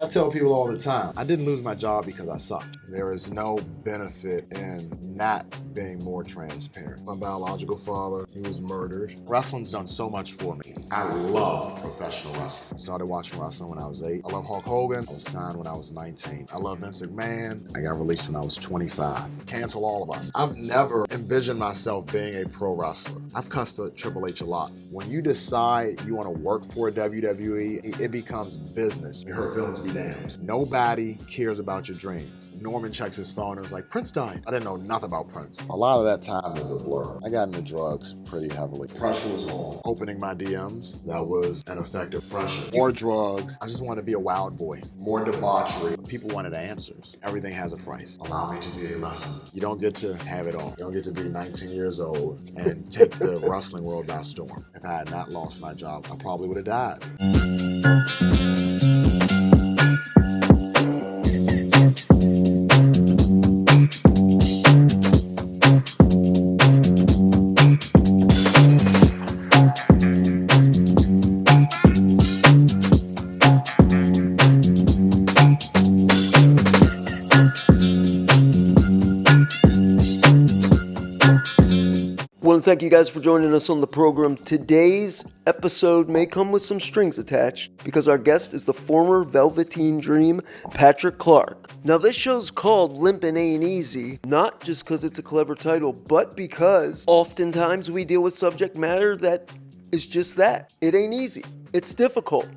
I tell people all the time, I didn't lose my job because I sucked. There is no benefit in not being more transparent. My biological father, he was murdered. Wrestling's done so much for me. I love professional wrestling. I started watching wrestling when I was 8. I love Hulk Hogan. I was signed when I was 19. I love Vince McMahon. I got released when I was 25. Cancel all of us. I've never envisioned myself being a pro wrestler. I've cussed at Triple H a lot. When you decide you want to work for WWE, it becomes business. Your hurt feelings be damned. Nobody cares about your dreams. Norman checks his phone and is like, Prince died. I didn't know nothing about Prince. A lot of that time is a blur. I got into drugs pretty heavily. Pressure was on. Opening my DMs, that was an effective pressure. More drugs. I just wanted to be a wild boy. More debauchery. People wanted answers. Everything has a price. Allow me to be a lesson. You don't get to have it all. You don't get to be 19 years old and take the wrestling world by storm. If I had not lost my job, I probably would have died. I want to thank you guys for joining us on the program. Today's episode may come with some strings attached because our guest is the former Velveteen Dream, Patrick Clark. Now this show's called LiMPiNAiNTEASY, not just because it's a clever title, but because oftentimes we deal with subject matter that is just that. It ain't easy. It's difficult.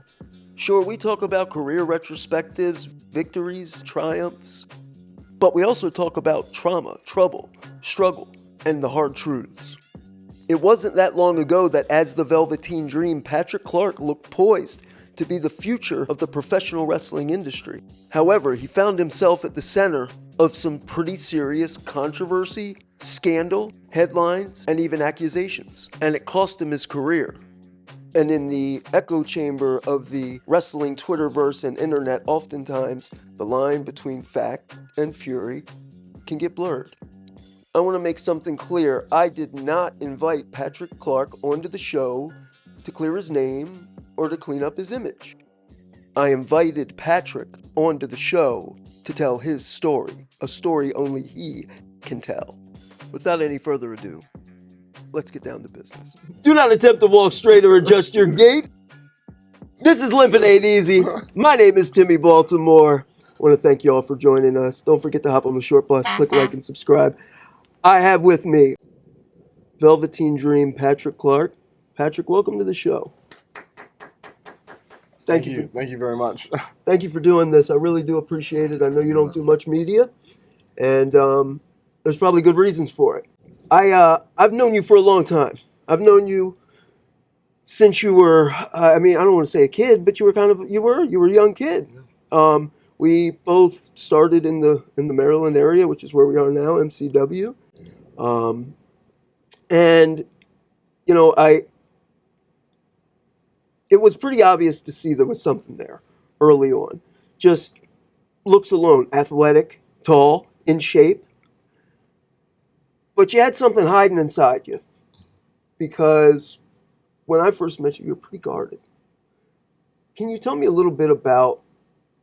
Sure, we talk about career retrospectives, victories, triumphs, but we also talk about trauma, trouble, struggle, and the hard truths. It wasn't that long ago that as the Velveteen Dream, Patrick Clark looked poised to be the future of the professional wrestling industry. However, he found himself at the center of some pretty serious controversy, scandal, headlines, and even accusations. And it cost him his career. And in the echo chamber of the wrestling Twitterverse and internet, oftentimes the line between fact and fury can get blurred. I want to make something clear. I did not invite Patrick Clark onto the show to clear his name or to clean up his image. I invited Patrick onto the show to tell his story, a story only he can tell. Without any further ado, let's get down to business. Do not attempt to walk straight or adjust your gait. This is LiMPiNAiNTEASY. My name is Timmy Baltimore. I want to thank you all for joining us. Don't forget to hop on the short bus, click like, and subscribe. I have with me Velveteen Dream, Patrick Clark. Patrick, welcome to the show. Thank you very much. Thank you for doing this. I really do appreciate it. I know you don't do much media, and there's probably good reasons for it. I've known you for a long time. I've known you since you were, I don't want to say a kid, but you were a young kid. We both started in the Maryland area, which is where we are now, MCW. It was pretty obvious to see there was something there early on. Just looks alone, athletic, tall, in shape. But you had something hiding inside you. Because when I first met you, you were pretty guarded. Can you tell me a little bit about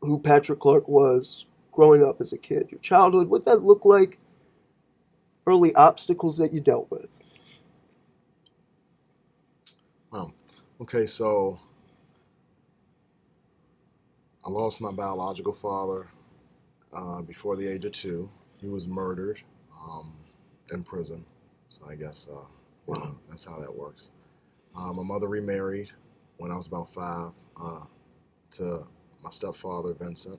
who Patrick Clark was growing up as a kid? Your childhood, what that looked like? Early obstacles that you dealt with? Wow. Okay, so I lost my biological father before the age of 2. He was murdered in prison. So I guess that's how that works. My mother remarried when I was about 5 to my stepfather, Vincent.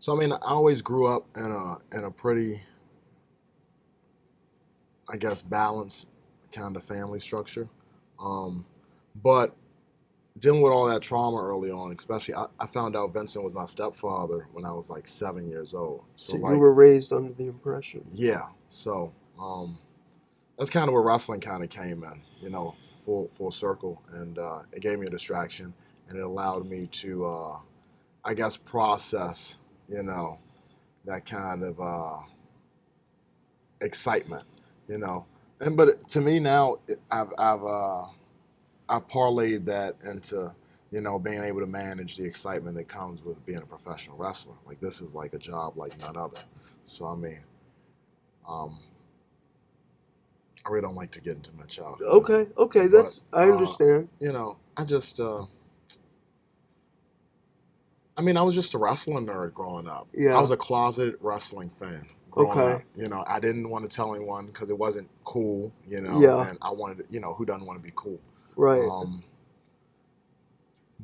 I always grew up in a pretty, I guess, balanced kind of family structure. But dealing with all that trauma early on, especially, I found out Vincent was my stepfather when I was like 7 years old. So you were raised under the impression? Yeah. So that's kind of where wrestling kind of came in, full circle. And it gave me a distraction, and it allowed me to, I guess, process, that kind of excitement, But to me now, I've parlayed that into, you know, being able to manage the excitement that comes with being a professional wrestler. Like, this is like a job like none other. So, I mean, I really don't like to get into my childhood. Okay, I understand. You know, I just, I mean, I was just a wrestling nerd growing up. Yeah. I was a closeted wrestling fan growing up. You know, I didn't want to tell anyone because it wasn't cool, you know, Yeah. and I wanted to, you know, who doesn't want to be cool? Right.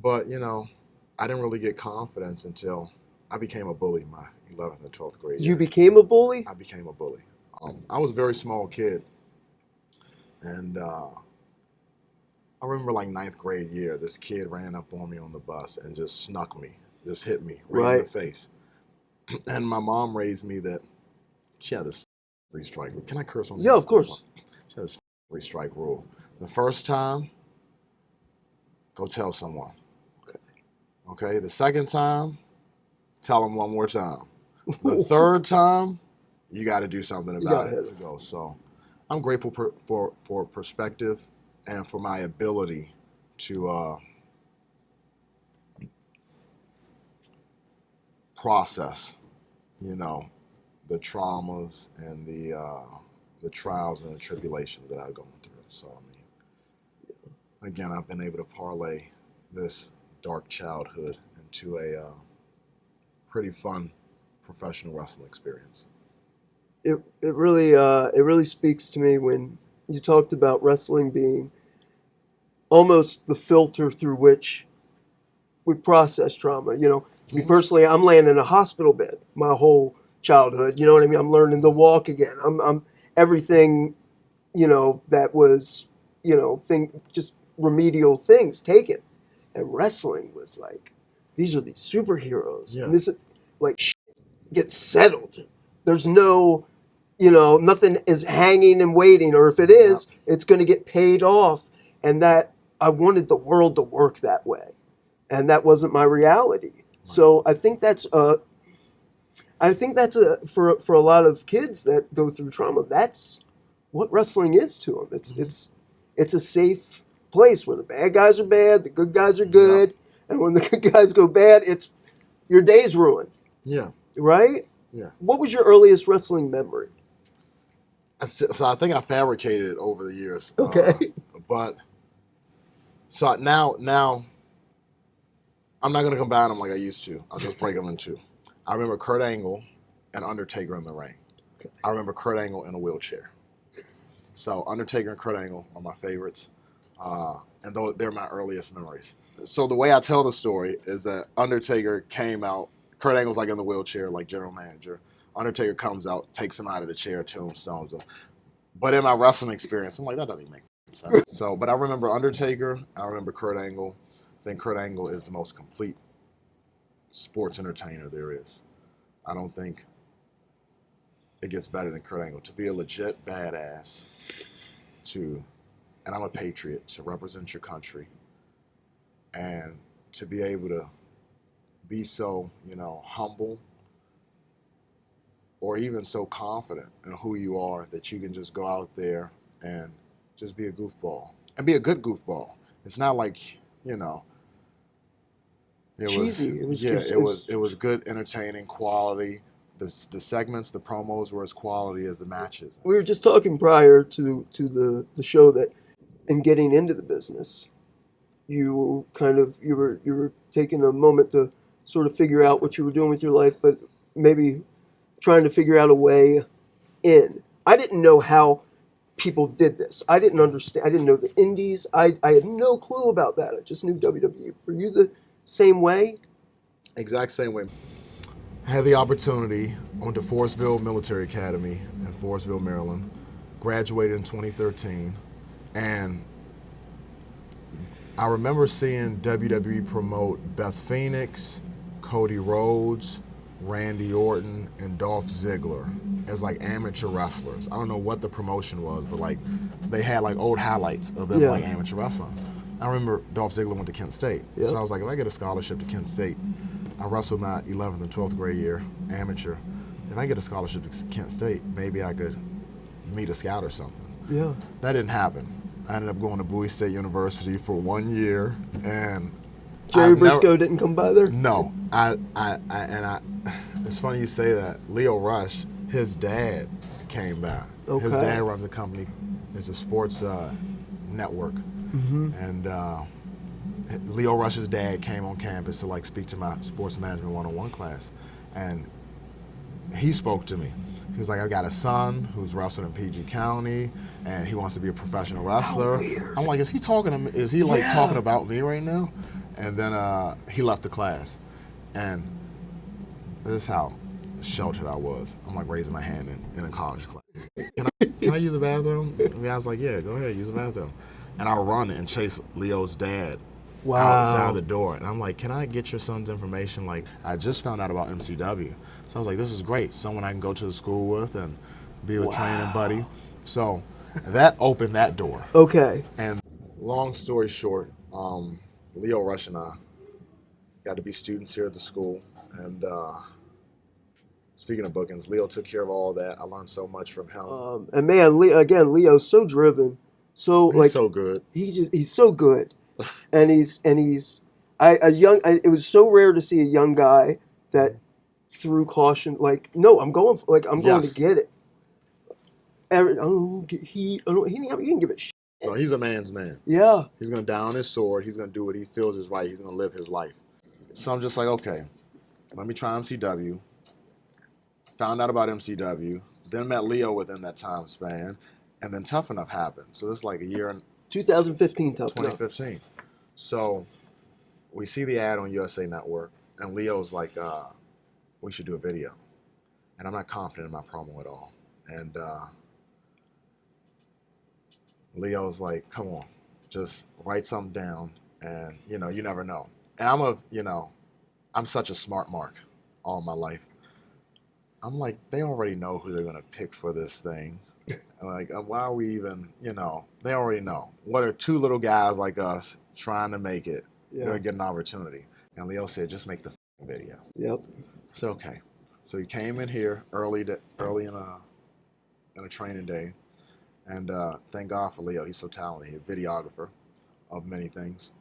But, you know, I didn't really get confidence until I became a bully my 11th and 12th grade year. You became a bully? I became a bully. I was a very small kid. And I remember like 9th grade year, this kid ran up on me on the bus and just snuck me, just hit me right in the face. And my mom raised me that she had this free strike. Can I curse on? Yeah, of course. She had this free strike rule. The first time, go tell someone. Okay. The second time, tell them one more time. The third time, you got to do something about it. So I'm grateful for perspective and for my ability to process, you know, the traumas and the trials and the tribulations that I've gone through. So, I mean, again, I've been able to parlay this dark childhood into a pretty fun professional wrestling experience. It really speaks to me when you talked about wrestling being almost the filter through which we process trauma. You know, me personally, I'm laying in a hospital bed my whole childhood. You know what I mean? I'm learning to walk again. I'm everything, you know, that was, you know, just remedial things taken. And wrestling was like, these are these superheroes. Yeah. And this is like gets settled. There's no, you know, nothing is hanging and waiting, or if it is, it's going to get paid off. And that I wanted the world to work that way, and that wasn't my reality. Right. So I think that's for a lot of kids that go through trauma. That's what wrestling is to them. It's a safe place where the bad guys are bad, the good guys are good, and when the good guys go bad, it's your day's ruined. Yeah. Right? Yeah. What was your earliest wrestling memory? So I think I fabricated it over the years. Okay. But so now I'm not going to combine them like I used to. I'll just break them in two. I remember Kurt Angle and Undertaker in the ring. Okay. I remember Kurt Angle in a wheelchair. So Undertaker and Kurt Angle are my favorites. And they're my earliest memories. So the way I tell the story is that Undertaker came out, Kurt Angle's like in the wheelchair, like general manager. Undertaker comes out, takes him out of the chair, tombstones him. But in my wrestling experience, I'm like, that doesn't even make sense. So, but I remember Undertaker, I remember Kurt Angle. I think Kurt Angle is the most complete sports entertainer there is. I don't think it gets better than Kurt Angle. To be a legit badass, and I'm a patriot, to represent your country, and to be able to be so, you know, humble, or even so confident in who you are that you can just go out there and just be a goofball, and be a good goofball. It's not like, you know, cheesy. It was good, entertaining, quality. The segments, the promos were as quality as the matches. We were just talking prior to the show that in getting into the business, you were taking a moment to sort of figure out what you were doing with your life, but maybe trying to figure out a way in. I didn't know how people did this. I didn't understand. I didn't know the indies. I had no clue about that. I just knew WWE. Were you the same way? Exact same way. I had the opportunity. I went to Forestville Military Academy in Forestville, Maryland. Graduated in 2013. And I remember seeing WWE promote Beth Phoenix, Cody Rhodes, Randy Orton, and Dolph Ziggler as like amateur wrestlers. I don't know what the promotion was, but like they had like old highlights of them like amateur wrestling. I remember Dolph Ziggler went to Kent State. So I was like, if I get a scholarship to Kent State, I wrestled my 11th and 12th grade year, amateur. If I get a scholarship to Kent State, maybe I could meet a scout or something. Yeah. That didn't happen. I ended up going to Bowie State University for 1 year, and Jerry Briscoe didn't come by there? No. It's funny you say that. Lio Rush, his dad came by. Okay. His dad runs a company. It's a sports network. Mm-hmm. And Lio Rush's dad came on campus to like speak to my sports management 101 class. And he spoke to me. He was like, I got a son who's wrestling in PG County, and he wants to be a professional wrestler. How weird. I'm like, is he talking to me? Is he like talking about me right now? And then he left the class, and this is how sheltered I was. I'm like raising my hand in a college class. Can I use the bathroom? And the guy's like, yeah, go ahead, use the bathroom. And I run and chase Leo's dad outside the door. And I'm like, can I get your son's information? Like, I just found out about MCW. So I was like, this is great. Someone I can go to the school with and be a training buddy. So that opened that door. Okay. And long story short, Lio Rush and I got to be students here at the school. And speaking of bookings, Leo took care of all that. I learned so much from him. And man, Leo's so driven. He's so good. He's so good. And it was so rare to see a young guy that threw caution, like, no, I'm going to get it. He didn't give a shit. No, he's a man's man. Yeah. He's going to die on his sword. He's going to do what he feels is right. He's going to live his life. So I'm just like, okay, let me try MCW. Found out about MCW. Then met Leo within that time span. And then Tough Enough happened. So this is like a year and 2015 Tough Enough. 2015. So we see the ad on USA Network, and Leo's like, we should do a video. And I'm not confident in my promo at all. And Leo's like, come on, just write something down, and you never know. And I'm such a smart mark all my life. I'm like, they already know who they're gonna pick for this thing. And like, why are we even, they already know. What are two little guys like us trying to make it? They're gonna get an opportunity. And Leo said, just make the video. Yep. So okay. So he came in here early in a training day. And thank God for Leo. He's so talented. He's a videographer of many things,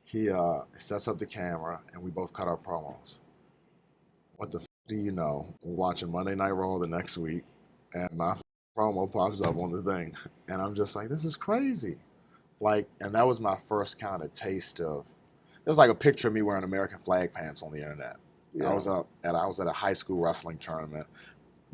He sets up the camera, and we both cut our promos. What the do you know? We're watching Monday Night Raw the next week, and my promo pops up on the thing. And I'm just like, this is crazy. Like, and that was my first kind of taste of, it was like a picture of me wearing American flag pants on the internet. Yeah. I was at a high school wrestling tournament.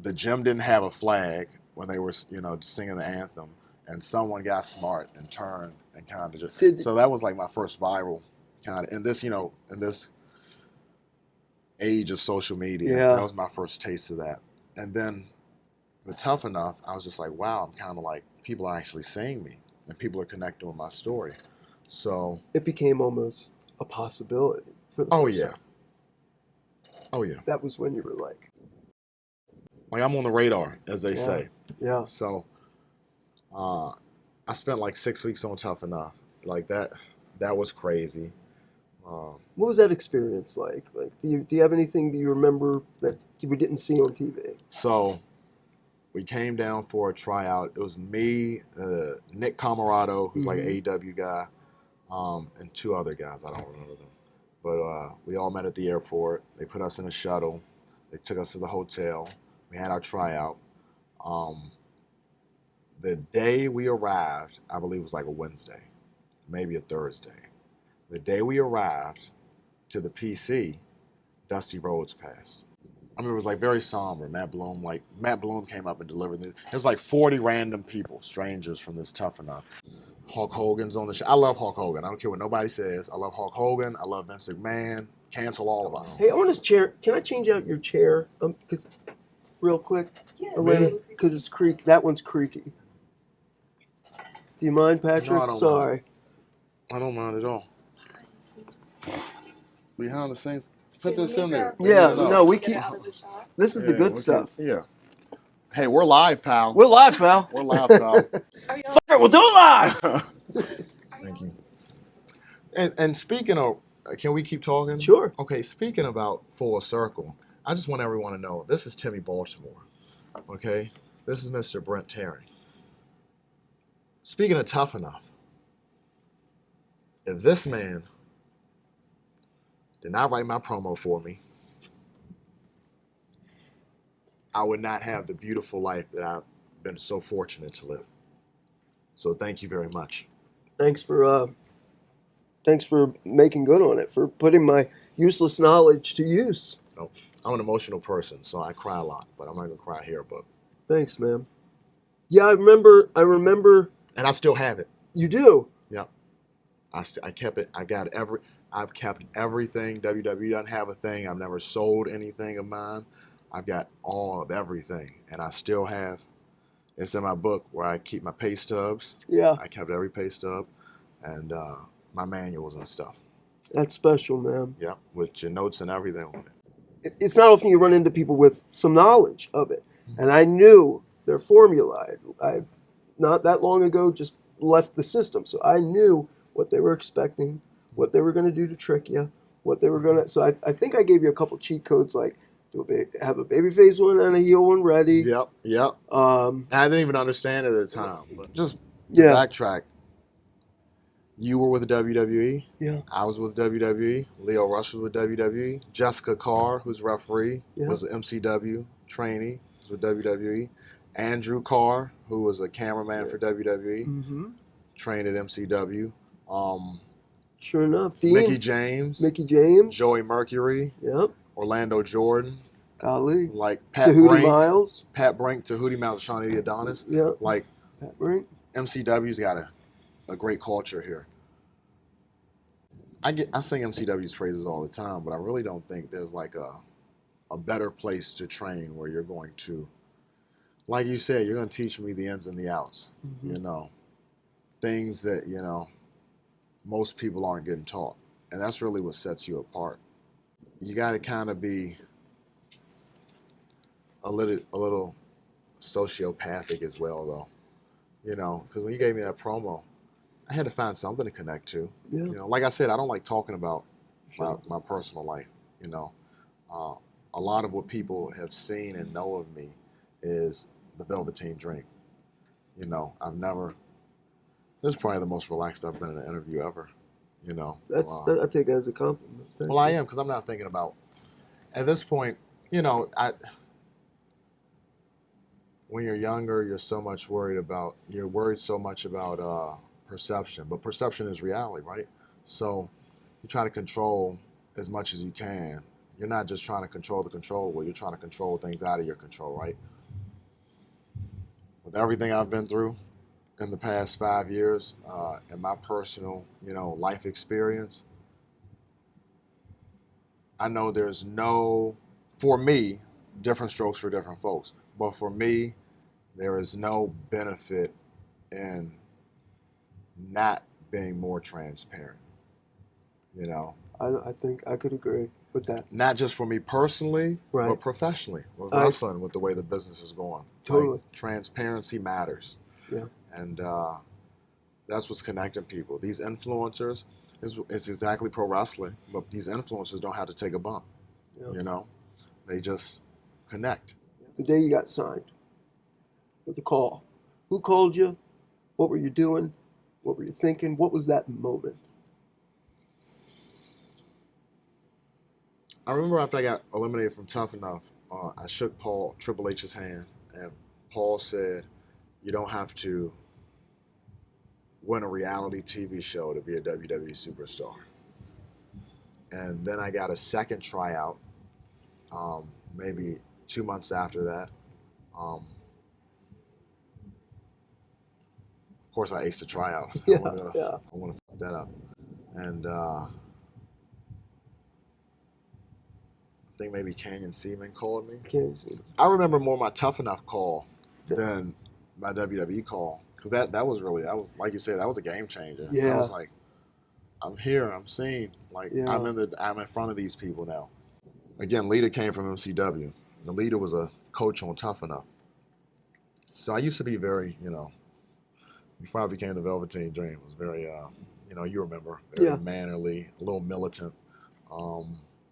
The gym didn't have a flag when they were, singing the anthem, and someone got smart and turned and kind of just. So that was like my first viral kind of in this age of social media. Yeah. That was my first taste of that. And then the Tough Enough, I was just like, wow, I'm kind of like, people are actually seeing me, and people are connecting with my story. So it became almost a possibility for the first time. Oh yeah. That was when you were like I'm on the radar, as they say. Yeah. So I spent like 6 weeks on Tough Enough. Like that was crazy. What was that experience like? Like, do you have anything that you remember that we didn't see on TV? So we came down for a tryout. It was me, Nick Camarado, who's like an AEW guy, and two other guys. I don't remember them. But we all met at the airport. They put us in a shuttle. They took us to the hotel. We had our tryout. The day we arrived, I believe it was like a Wednesday, maybe a Thursday. The day we arrived to the PC, Dusty Rhodes passed. I mean, it was like very somber. Matt Bloom came up and delivered it. There's like 40 random people, strangers from this Tough Enough. Hulk Hogan's on the show. I love Hulk Hogan. I don't care what nobody says. I love Hulk Hogan. I love Vince McMahon. Cancel all of us. Hey, I want this chair. Can I change out your chair? Real quick, Yes. Because it's creaky. That one's creaky. Do you mind, Patrick? No, I don't Sorry. mind. I don't mind at all. Behind the scenes. Put this in there. Yeah, no, we keep. This is the good stuff. Yeah. Hey, we're live, pal. We're live, pal. We're live, pal. Fuck it, we'll do it live. Thank you. And speaking of, can we keep talking? Sure. Okay, speaking about Full Circle, I just want everyone to know, this is Timmy Baltimore, okay? This is Mr. Brent Terry. Speaking of Tough Enough, if this man did not write my promo for me, I would not have the beautiful life that I've been so fortunate to live. So thank you very much. Thanks for making good on it, for putting my useless knowledge to use. No, I'm an emotional person, so I cry a lot, but I'm not gonna cry here. But thanks, man. Yeah, I remember, and I still have it. You do? Yeah, I kept it. I've kept everything. WWE doesn't have a thing. I've never sold anything of mine. I've got all of everything, and I still have. It's in my book where I keep my pay stubs. Yeah. I kept every pay stub, and my manuals and stuff. That's special, man. Yeah, with your notes and everything on it. It's not often you run into people with some knowledge of it, and I knew their formula. I not that long ago just left the system, so I knew what they were expecting, what they were going to do to trick you, what they were going to. So I think I gave you a couple cheat codes, like have a babyface one and a heel one ready. Yep. I didn't even understand it at the time, but just to backtrack. You were with WWE. Yeah. I was with WWE. Lio Rush was with WWE. Jessica Carr, who's referee, was an MCW trainee, was with WWE. Andrew Carr, who was a cameraman for WWE, trained at MCW. Sure enough. Mickey James. Joey Mercury. Yep. Orlando Jordan. Ali. Like Pat Tahuti Brink. Miles. Pat Brink, Tahuti Miles, Shawnee Adonis. Yeah. Like Pat Brink. MCW's got a great culture here. I sing MCW's praises all the time, but I really don't think there's like a better place to train where you're going to, like you said, you're going to teach me the ins and the outs, you know, things that, you know, most people aren't getting taught. And that's really what sets you apart. You got to kind of be a little sociopathic as well, though, you know, because when you gave me that promo, I had to find something to connect to. Yeah. You know, like I said, I don't like talking about my personal life. You know, a lot of what people have seen and know of me is the Velveteen Dream. You know, this is probably the most relaxed I've been in an interview ever. You know, I take that as a compliment. Well, I am, because I'm not thinking about, at this point, you know, when you're younger, you're worried so much about perception, but perception is reality, right? So you try to control as much as you can. You're not just trying to control the controllable, you're trying to control things out of your control, right? With everything I've been through in the past 5 years, and my personal, you know, life experience, I know there's for me, different strokes for different folks, but for me, there is no benefit in not being more transparent, you know. I think I could agree with that. Not just for me personally, right, but professionally with wrestling, with the way the business is going. Totally. Like, transparency matters. Yeah. And that's what's connecting people. These influencers, it's exactly pro wrestling, but these influencers don't have to take a bump. Yeah. You know, they just connect. The day you got signed with a call, who called you? What were you doing? What were you thinking? What was that moment? I remember after I got eliminated from Tough Enough, I shook Triple H's hand, and Paul said, "You don't have to win a reality TV show to be a WWE superstar." And then I got a second tryout, maybe 2 months after that. Of course, I aced the tryout. I want to fuck that up. And I think maybe Canyon Seaman called me. I remember more my Tough Enough call than my WWE call, because that was like you said, that was a game changer. Yeah. I was like, I'm here, I'm seen. Like, I'm in front of these people now. Again, Lita came from MCW. The Lita was a coach on Tough Enough. So I used to be very, you know, before I became the Velveteen Dream, it was very, you know, you remember, very mannerly, a little militant,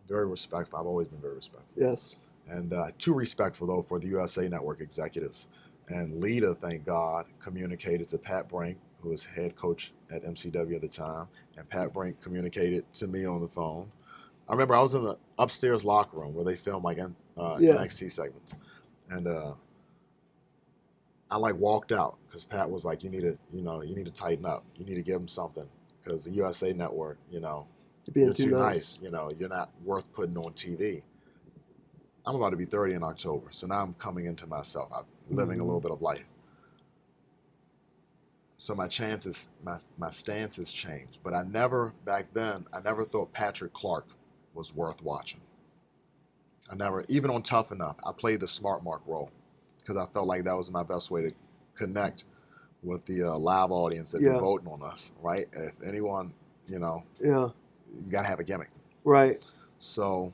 very respectful. I've always been very respectful. Yes. And too respectful, though, for the USA Network executives. And Lita, thank God, communicated to Pat Brink, who was head coach at MCW at the time. And Pat Brink communicated to me on the phone. I remember I was in the upstairs locker room where they film like NXT segments, and I like walked out because Pat was like, you need to tighten up. You need to give him something because the USA Network, you're too nice. You're not worth putting on TV. I'm about to be 30 in October, so now I'm coming into myself. I'm living a little bit of life. So my chances, my stance has changed. But back then, I never thought Patrick Clark was worth watching. Even on Tough Enough, I played the smart mark role because I felt like that was my best way to connect with the live audience that be voting on us, right? If anyone, you got to have a gimmick. Right. So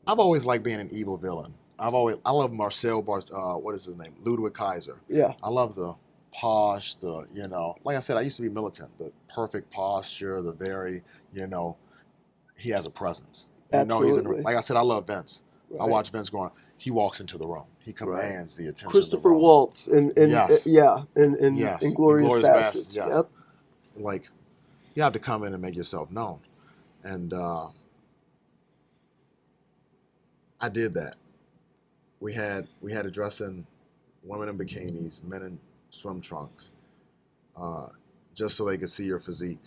I've always liked being an evil villain. I love Marcel what is his name? Ludwig Kaiser. Yeah. I love the posh, like I said, I used to be militant, the perfect posture, the very, he has a presence. Absolutely. Like I said, I love Vince. Right. I watch Vince going, he walks into the room. He commands the attention Christopher of the room. Waltz and Inglourious Basterds. Yes. Yep. Like, you have to come in and make yourself known. And I did that. We had addressing women in bikinis, men in swim trunks, just so they could see your physique,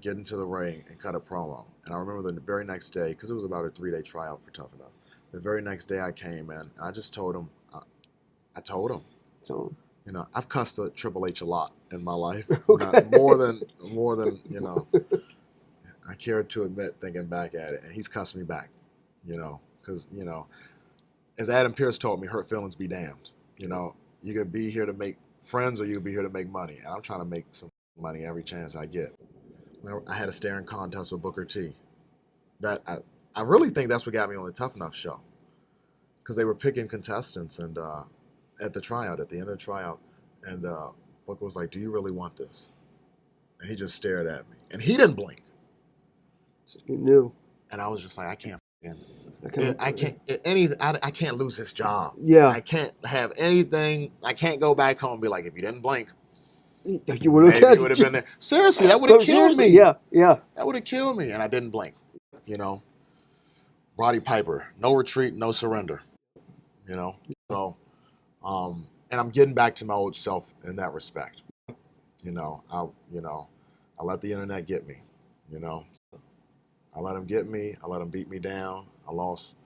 get into the ring and cut a promo. And I remember the very next day, because it was about a 3-day tryout for Tough Enough. The very next day I came in, I just told him, So, I've cussed at Triple H a lot in my life, okay. more than I care to admit thinking back at it. And he's cussed me back, because, as Adam Pearce told me, hurt feelings be damned. You could be here to make friends or you could be here to make money. And I'm trying to make some money every chance I get. I had a staring contest with Booker T. That I really think that's what got me on the Tough Enough show. Because they were picking contestants and at the end of the tryout, and Booker was like, "Do you really want this?" And he just stared at me. And he didn't blink. So you knew. And I was just like, I can't lose this job. Yeah. I can't have anything. I can't go back home and be like, if you didn't blink, you would have been there. Seriously, that would have killed me. Yeah. That would have killed me. And I didn't blink. Roddy Piper, no retreat, no surrender. So, and I'm getting back to my old self in that respect. I let the internet get me. I let him get me. I let him beat me down. I lost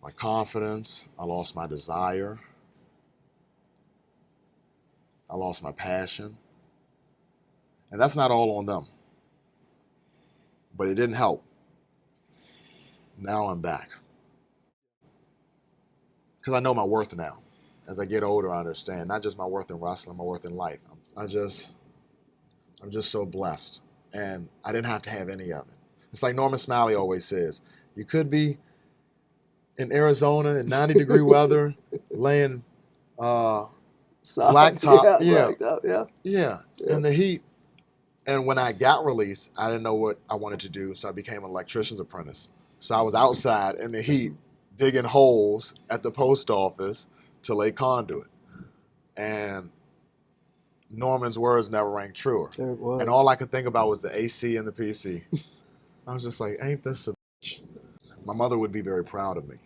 my confidence. I lost my desire. I lost my passion. And that's not all on them. But it didn't help. Now I'm back. Because I know my worth now. As I get older, I understand. Not just my worth in wrestling, my worth in life. I'm just so blessed. And I didn't have to have any of it. It's like Norman Smiley always says, you could be in Arizona in 90-degree weather, laying blacktop. Yeah, in the heat. And when I got released, I didn't know what I wanted to do, so I became an electrician's apprentice. So I was outside in the heat, digging holes at the post office to lay conduit. And Norman's words never rang truer. There it was. And all I could think about was the AC and the PC. I was just like, ain't this a bitch? My mother would be very proud of me.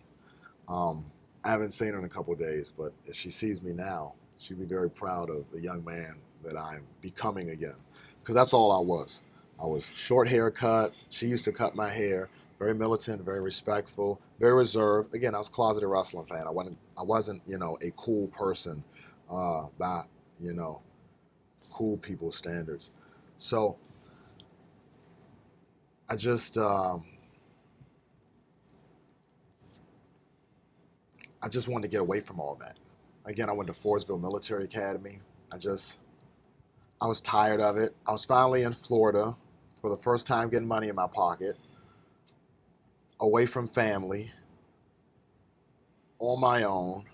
I haven't seen her in a couple of days, but if she sees me now, she'd be very proud of the young man that I'm becoming again. Because that's all I was. I was short haircut. She used to cut my hair. Very militant, very respectful, very reserved. Again, I was a closeted wrestling fan. I wasn't, a cool person by, cool people standards. So I just wanted to get away from all that. Again, I went to Forestville Military Academy. I was tired of it. I was finally in Florida for the first time getting money in my pocket, away from family, on my own.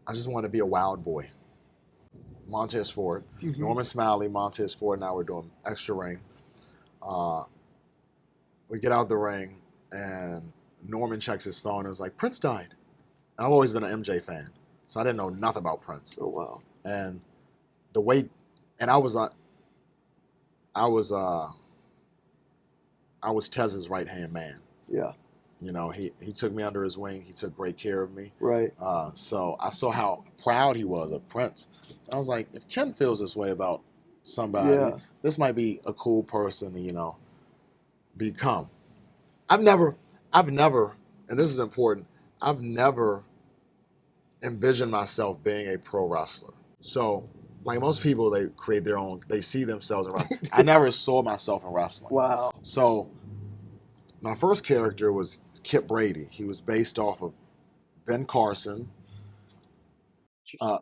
I just wanted to be a wild boy. Montez Ford, Norman Smiley, Montez Ford, and I were doing extra ring. We get out the ring, and Norman checks his phone and is like, Prince died. And I've always been an MJ fan, so I didn't know nothing about Prince. Oh, wow. And I was I was Tez's right-hand man. Yeah. You know, he took me under his wing. He took great care of me. Right. So I saw how proud he was of Prince. I was like, if Ken feels this way about somebody, this might be a cool person to, you know, become. I've never, and this is important, I've never envisioned myself being a pro wrestler. So, like most people, they create their own, they see themselves in wrestling. I never saw myself in wrestling. Wow. So, my first character was Kip Brady. He was based off of Ben Carson. I'm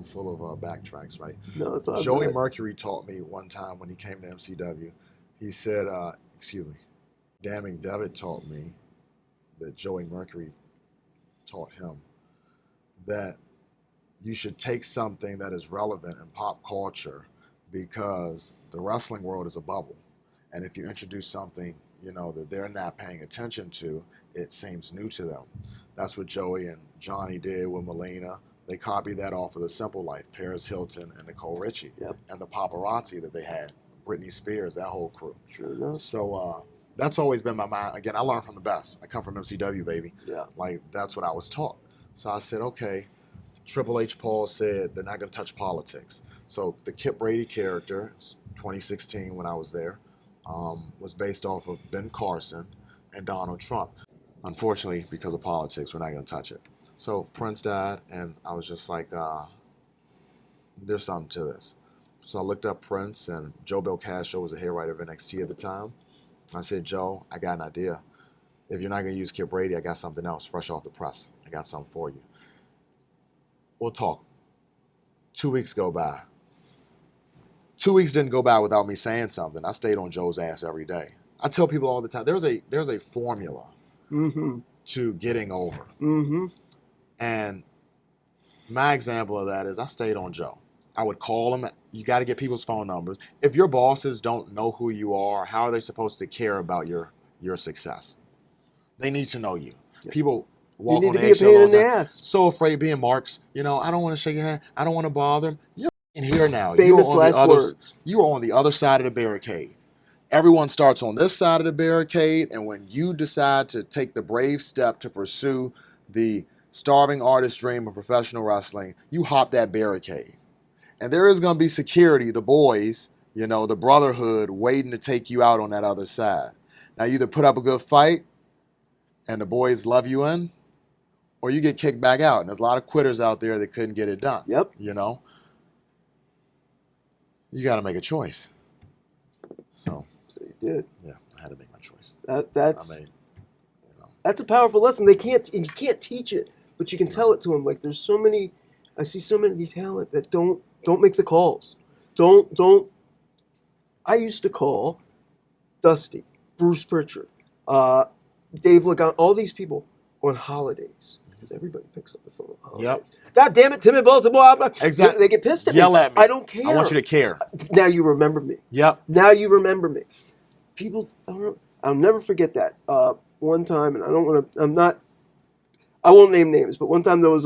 full of backtracks, right? No, it's not Joey bad. Mercury taught me one time when he came to MCW. He said, Damning Devitt taught me that Joey Mercury taught him that you should take something that is relevant in pop culture because the wrestling world is a bubble. And if you introduce something, you know, that they're not paying attention to, it seems new to them. That's what Joey and Johnny did with Melina. They copied that off of The Simple Life, Paris Hilton and Nicole Richie, and the paparazzi that they had, Britney Spears, that whole crew. Sure enough. So that's always been my mind. Again, I learned from the best. I come from MCW, baby. Yeah. Like, that's what I was taught. So I said, okay, Triple H Paul said they're not going to touch politics. So the Kip Brady character, 2016 when I was there, was based off of Ben Carson and Donald Trump. Unfortunately, because of politics, we're not going to touch it. So Prince died, and I was just like, there's something to this. So I looked up Prince, and Joe Belcastro was the head writer of NXT at the time. I said, Joe, I got an idea. If you're not going to use Kip Brady, I got something else fresh off the press. I got something for you. We'll talk. 2 weeks go by. 2 weeks didn't go by without me saying something. I stayed on Joe's ass every day. I tell people all the time, there's a formula to getting over. And my example of that is I stayed on Joe. I would call him. You got to get people's phone numbers. If your bosses don't know who you are, how are they supposed to care about your success? They need to know you. People walk on eggshells. So afraid being marks. You know, I don't want to shake your hand. I don't want to bother him. You're in here now. Famous last words. You are on the other side of the barricade. Everyone starts on this side of the barricade, and when you decide to take the brave step to pursue the starving artist dream of professional wrestling, you hop that barricade. And there is going to be security, the boys, you know, the brotherhood waiting to take you out on that other side. Now, you either put up a good fight and the boys love you in, or you get kicked back out. And there's a lot of quitters out there that couldn't get it done. Yep. You know? You got to make a choice. So you did. Yeah, I had to make my choice. That's a powerful lesson. You can't teach it, but you can tell it to them. Like, there's so many, I see so many talent that don't make the calls. Don't. I used to call Dusty, Bruce Pritchard, Dave Lagan, all these people on holidays. Because everybody picks up the phone on holidays. Yep. God damn it, Timmy Baltimore. Exactly. They get pissed at me. Yell at me. I don't care. I want you to care. Now you remember me. Yep. Now you remember me. People, I'll never forget that. One time, and I won't name names, but one time there was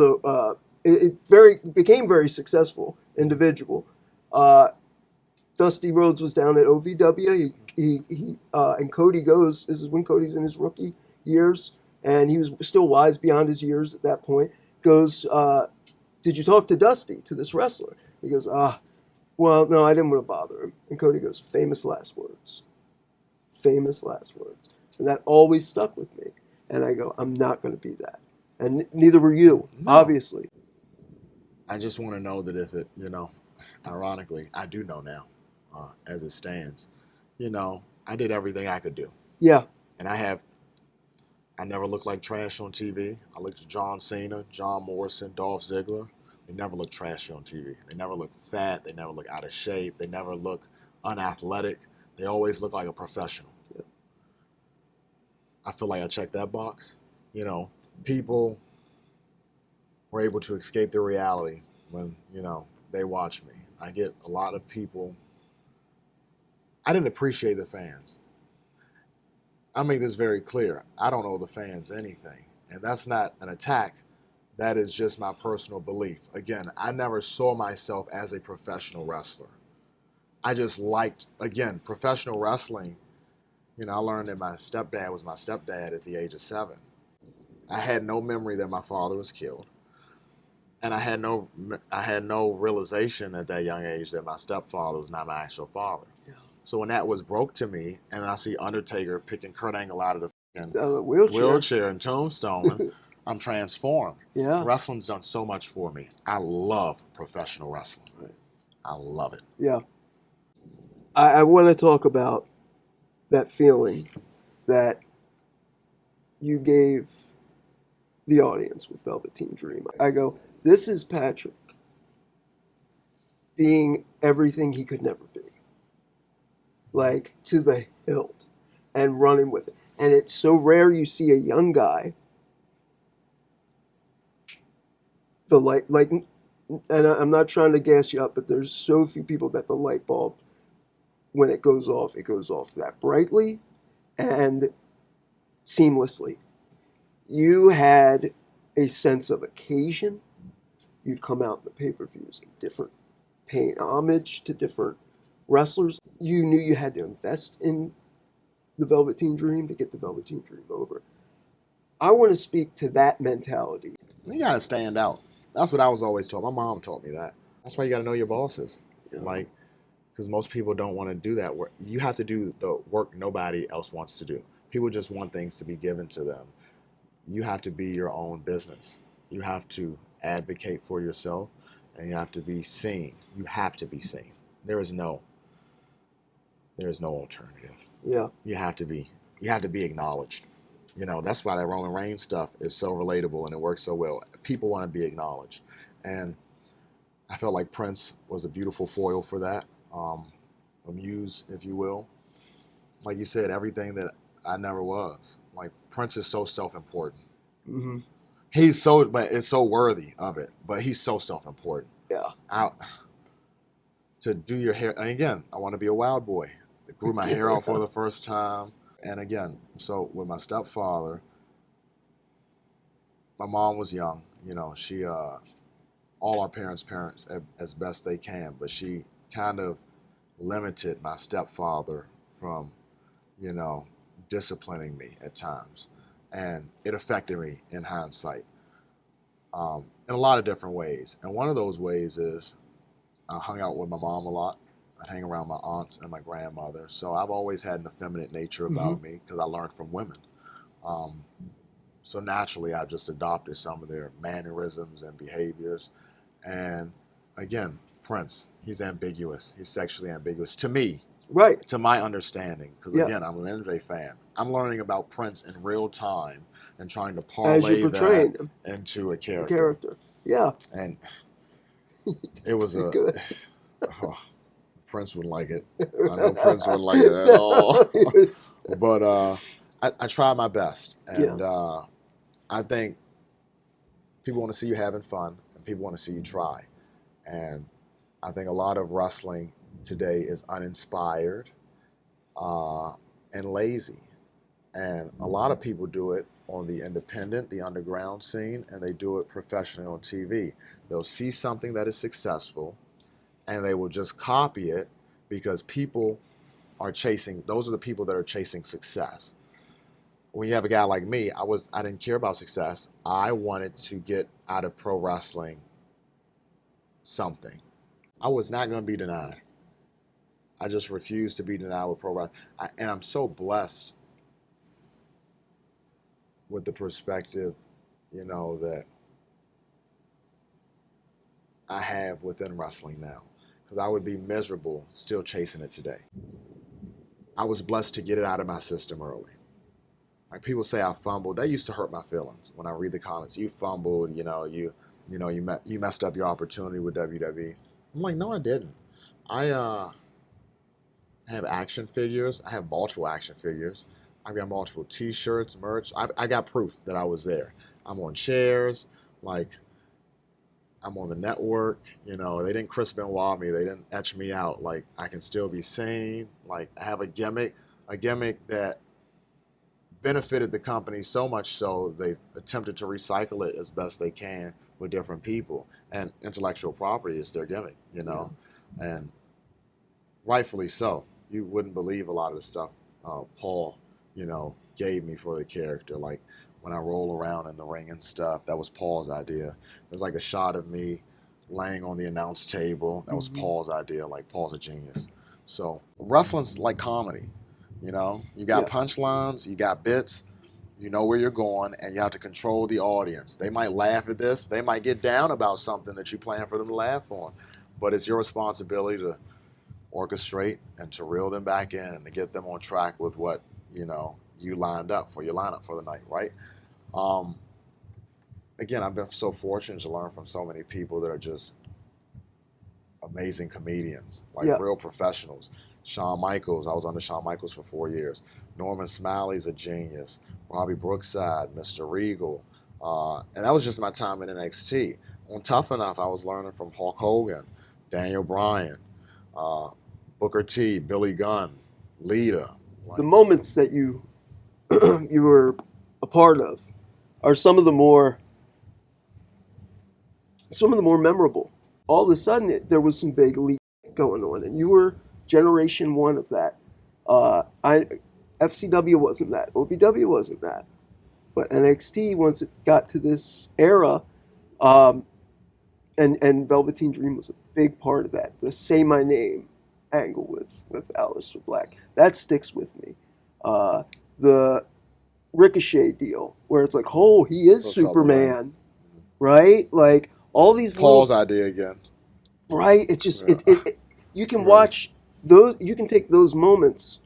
became very successful individual. Dusty Rhodes was down at OVW. And Cody goes, this is when Cody's in his rookie years, and he was still wise beyond his years at that point, goes, did you talk to Dusty, to this wrestler? He goes, well, no, I didn't want to bother him. And Cody goes, famous last words. Famous last words. And that always stuck with me. And I go, I'm not going to be that. And neither were you, obviously. I just want to know that if it, you know, ironically, I do know now, as it stands, you know, I did everything I could do. Yeah. And I never looked like trash on TV. I looked at John Cena, John Morrison, Dolph Ziggler. They never looked trashy on TV. They never looked fat. They never looked out of shape. They never looked unathletic. They always looked like a professional. Yeah. I feel like I checked that box. You know, people were able to escape their reality when, you know, they watch me. I get a lot of people. I didn't appreciate the fans. I'll make this very clear. I don't owe the fans anything. And that's not an attack. That is just my personal belief. Again, I never saw myself as a professional wrestler. I just liked, again, professional wrestling. You know, I learned that my stepdad was my stepdad at the age of 7. I had no memory that my father was killed. And I had no realization at that young age that my stepfather was not my actual father. Yeah. So when that was broke to me, and I see Undertaker picking Kurt Angle out of the wheelchair and Tombstone, I'm transformed. Yeah. Wrestling's done so much for me. I love professional wrestling. Right. I love it. Yeah. I want to talk about that feeling that you gave the audience with Velveteen Dream. I go, this is Patrick being everything he could never be. Like, to the hilt and running with it. And it's so rare you see a young guy, the light, like, and I'm not trying to gas you up, but there's so few people that the light bulb, when it goes off that brightly and seamlessly. You had a sense of occasion. You'd come out in the pay-per-views and different, paying homage to different wrestlers. You knew you had to invest in the Velveteen Dream to get the Velveteen Dream over. I want to speak to that mentality. You got to stand out. That's what I was always taught. My mom taught me that. That's why you got to know your bosses. Yeah. Like, because most people don't want to do that work. You have to do the work nobody else wants to do. People just want things to be given to them. You have to be your own business. You have to advocate for yourself, and you have to be seen. You have to be seen. There is no alternative. Yeah. You have to be acknowledged. You know, that's why that Roman Reigns stuff is so relatable and it works so well. People want to be acknowledged. And I felt like Prince was a beautiful foil for that. A muse, if you will. Like you said, everything that I never was. Like, Prince is so self-important. Mm-hmm. But it's so worthy of it. But he's so self-important. Yeah. To do your hair, and again, I want to be a wild boy. I grew my hair out for the first time. And again, so with my stepfather, my mom was young. You know, she, all our parents as best they can, but she kind of limited my stepfather from, you know, disciplining me at times. And it affected me in hindsight in a lot of different ways. And one of those ways is I hung out with my mom a lot. I'd hang around my aunts and my grandmother. So I've always had an effeminate nature about me because I learned from women. So naturally, I just adopted some of their mannerisms and behaviors. And again, Prince, he's ambiguous. He's sexually ambiguous to me. Right. To my understanding, because again, I'm an NJ fan. I'm learning about Prince in real time and trying to parlay that into a character. Yeah. And it was Prince wouldn't like it. I know Prince wouldn't like it at all. But I tried my best. And I think people want to see you having fun, and people want to see you try. And I think a lot of wrestling today is uninspired and lazy. And a lot of people do it on the independent, the underground scene, and they do it professionally on TV. They'll see something that is successful, and they will just copy it because people are chasing, those are the people that are chasing success. When you have a guy like me, I didn't care about success. I wanted to get out of pro wrestling something. I was not going to be denied. I just refused to be denied with pro wrestling. And I'm so blessed with the perspective, you know, that I have within wrestling now. Because I would be miserable still chasing it today. I was blessed to get it out of my system early. Like, people say I fumbled. That used to hurt my feelings when I read the comments. You fumbled, you messed up your opportunity with WWE. I'm like, no, I didn't. I have action figures. I have multiple action figures. I've got multiple T-shirts, merch. I got proof that I was there. I'm on chairs. Like, I'm on the network. You know, they didn't Chris Benoit me. They didn't etch me out. Like, I can still be seen. Like, I have a gimmick that benefited the company so much so they've attempted to recycle it as best they can with different people. And intellectual property is their gimmick, you know. And rightfully so. You wouldn't believe a lot of the stuff Paul, gave me for the character. Like when I roll around in the ring and stuff, that was Paul's idea. There's like a shot of me laying on the announce table. That was Paul's idea. Like Paul's a genius. So wrestling's like comedy. You got punchlines, you got bits, you know where you're going, and you have to control the audience. They might laugh at this. They might get down about something that you plan for them to laugh on. But it's your responsibility to orchestrate and to reel them back in and to get them on track with what, you lined up for your lineup for the night, right? Again, I've been so fortunate to learn from so many people that are just amazing comedians, like real professionals. Shawn Michaels, I was under Shawn Michaels for 4 years. Norman Smiley's a genius. Robbie Brookside, Mr. Regal. And that was just my time in NXT. On Tough Enough, I was learning from Hulk Hogan, Daniel Bryan, Booker T, Billy Gunn, Lita. The moments that you you were a part of are some of the more memorable. All of a sudden, there was some big leap going on, and you were generation one of that. FCW wasn't that. OVW wasn't that. But NXT, once it got to this era, and Velveteen Dream was a big part of that. The Say My Name angle with Aleister Black, that sticks with me. The Ricochet deal, where it's like, oh, he is Superman, right? Like all these Paul's idea again, right? It's just it you can watch those. You can take those moments,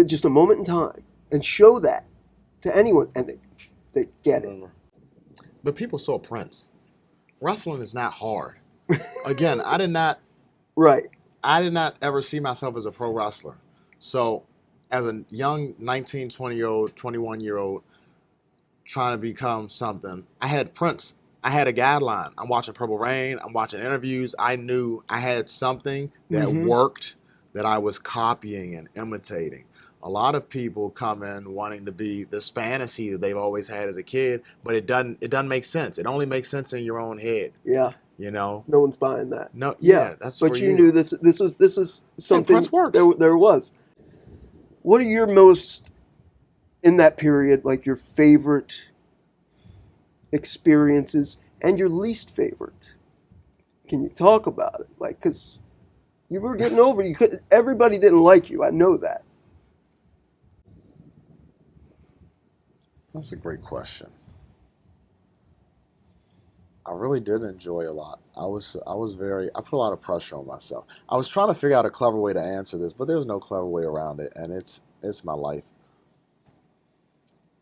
just a moment in time, and show that to anyone, and they get it. But people saw Prince. Wrestling is not hard. Again, I did not ever see myself as a pro wrestler. So as a young 19, 20-year-old, 21-year-old trying to become something, I had Prince. I had a guideline. I'm watching Purple Rain. I'm watching interviews. I knew I had something that worked that I was copying and imitating. A lot of people come in wanting to be this fantasy that they've always had as a kid, but it doesn't make sense. It only makes sense in your own head. Yeah. No one's buying that. No. Yeah. That's but for you knew this was something. Prince works. There was. What are your most, in that period, like your favorite experiences and your least favorite? Can you talk about it? Like, because you were getting over. Everybody didn't like you. I know that. That's a great question. I really did enjoy a lot. I put a lot of pressure on myself. I was trying to figure out a clever way to answer this, but there's no clever way around it, and it's my life.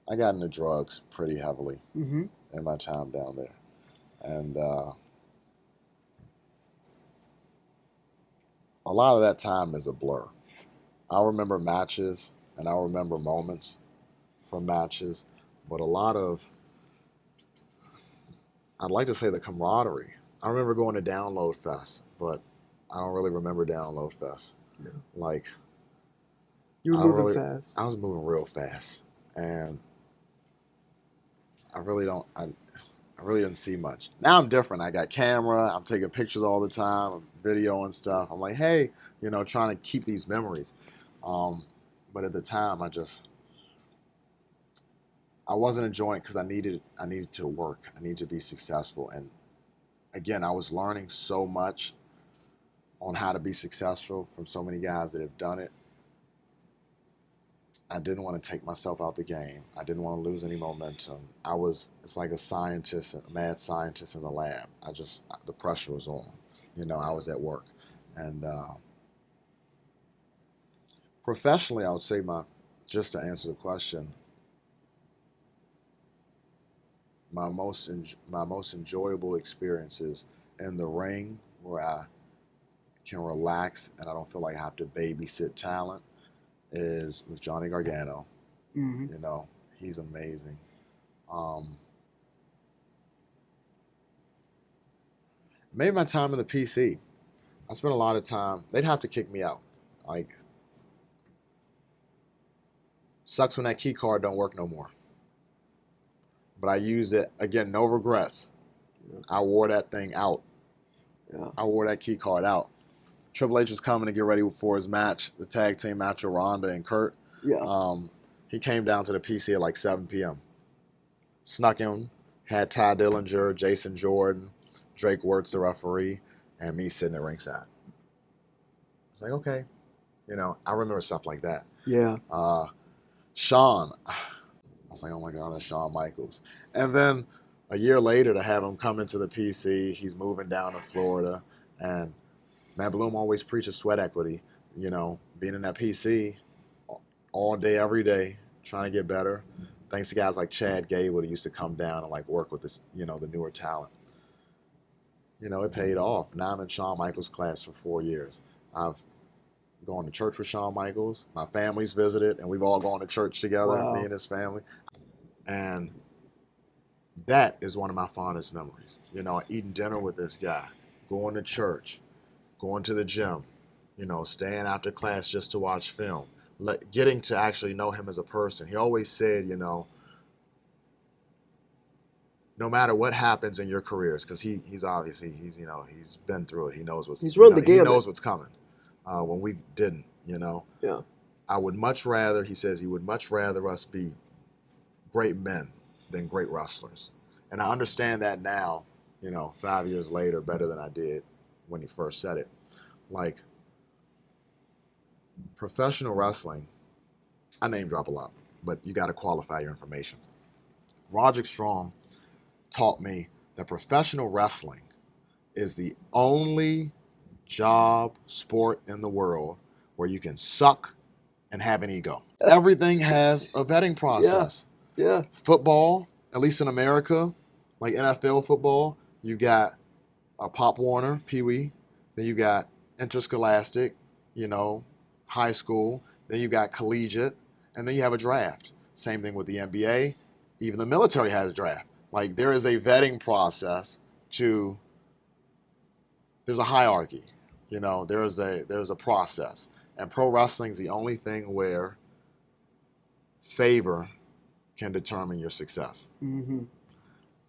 I got into drugs pretty heavily in my time down there. And a lot of that time is a blur. I remember matches, and I remember moments from matches, but a lot of, I'd like to say the camaraderie. I remember going to Download Fest, but I don't really remember Download Fest. Yeah. Like, you were moving fast. I was moving real fast, and I really didn't see much. Now I'm different. I got camera. I'm taking pictures all the time, video and stuff. I'm like, hey, trying to keep these memories. But at the time, I wasn't enjoying it because I needed to work. I needed to be successful. And again, I was learning so much on how to be successful from so many guys that have done it. I didn't want to take myself out the game. I didn't want to lose any momentum. It's like a mad scientist in the lab. The pressure was on. I was at work. And professionally, I would say just to answer the question, my most enjoyable experiences in the ring where I can relax and I don't feel like I have to babysit talent is with Johnny Gargano. He's amazing. Maybe my time in the PC. I spent a lot of time. They'd have to kick me out. Like, sucks when that key card don't work no more. But I used it, again, no regrets. I wore that thing out. I wore that key card out. Triple H was coming to get ready for his match, the tag team match with Ronda and Kurt. Yeah. He came down to the PC at like 7 p.m. Snuck in, had Ty Dillinger, Jason Jordan, Drake Wirtz, the referee, and me sitting at ringside. It's like, okay. You know, I remember stuff like that. Yeah. Shawn, I was like, oh my God, that's Shawn Michaels. And then a year later to have him come into the PC, he's moving down to Florida. And Matt Bloom always preaches sweat equity, you know, being in that PC all day, every day, trying to get better. Thanks to guys like Chad Gable that used to come down and like work with this, you know, the newer talent. You know, it paid off. Now I'm in Shawn Michaels' class for 4 years. I've gone to church with Shawn Michaels. My family's visited, and we've all gone to church together, Wow. me and his family. And that is one of my fondest memories. You know, eating dinner with this guy, going to church, going to the gym, you know, staying after class just to watch film, getting to actually know him as a person. He always said, you know, no matter what happens in your careers, because he's obviously, you know, he's been through it. He knows what's, he's run the he gamut. knows what's coming. When we didn't, you know. Yeah. I would much rather, he says, he would much rather us be great men than great wrestlers. And I understand that now, you know, 5 years later, better than I did when he first said it. Like, professional wrestling, I name drop a lot, but you got to qualify your information. Roderick Strong taught me that professional wrestling is the only job, sport in the world where you can suck and have an ego. Everything has a vetting process. Yeah. Football, at least in America, like NFL football, you got a Pop Warner, Pee Wee, then you got interscholastic, you know, high school, then you got collegiate, and then you have a draft. Same thing with the NBA. Even the military has a draft. Like, there is a vetting process to, there's a hierarchy, you know, there's a process. And pro wrestling is the only thing where favor can determine your success. Mm-hmm.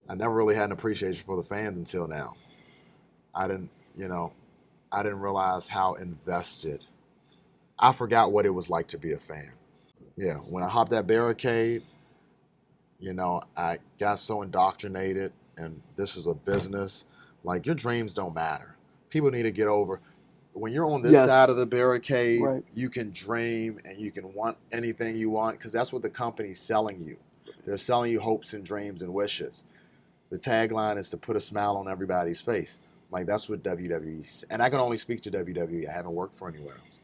I never really had an appreciation for the fans until now. I didn't realize how invested. I forgot what it was like to be a fan. Yeah, when I hopped that barricade, you know, I got so indoctrinated, and this is a business. Like, your dreams don't matter. People need to get over. When you're on this side of the barricade, right, you can dream and you can want anything you want, because that's what the company's selling you. They're selling you hopes and dreams and wishes. The tagline is to put a smile on everybody's face. Like, that's what WWE, and I can only speak to WWE. I haven't worked for anywhere else.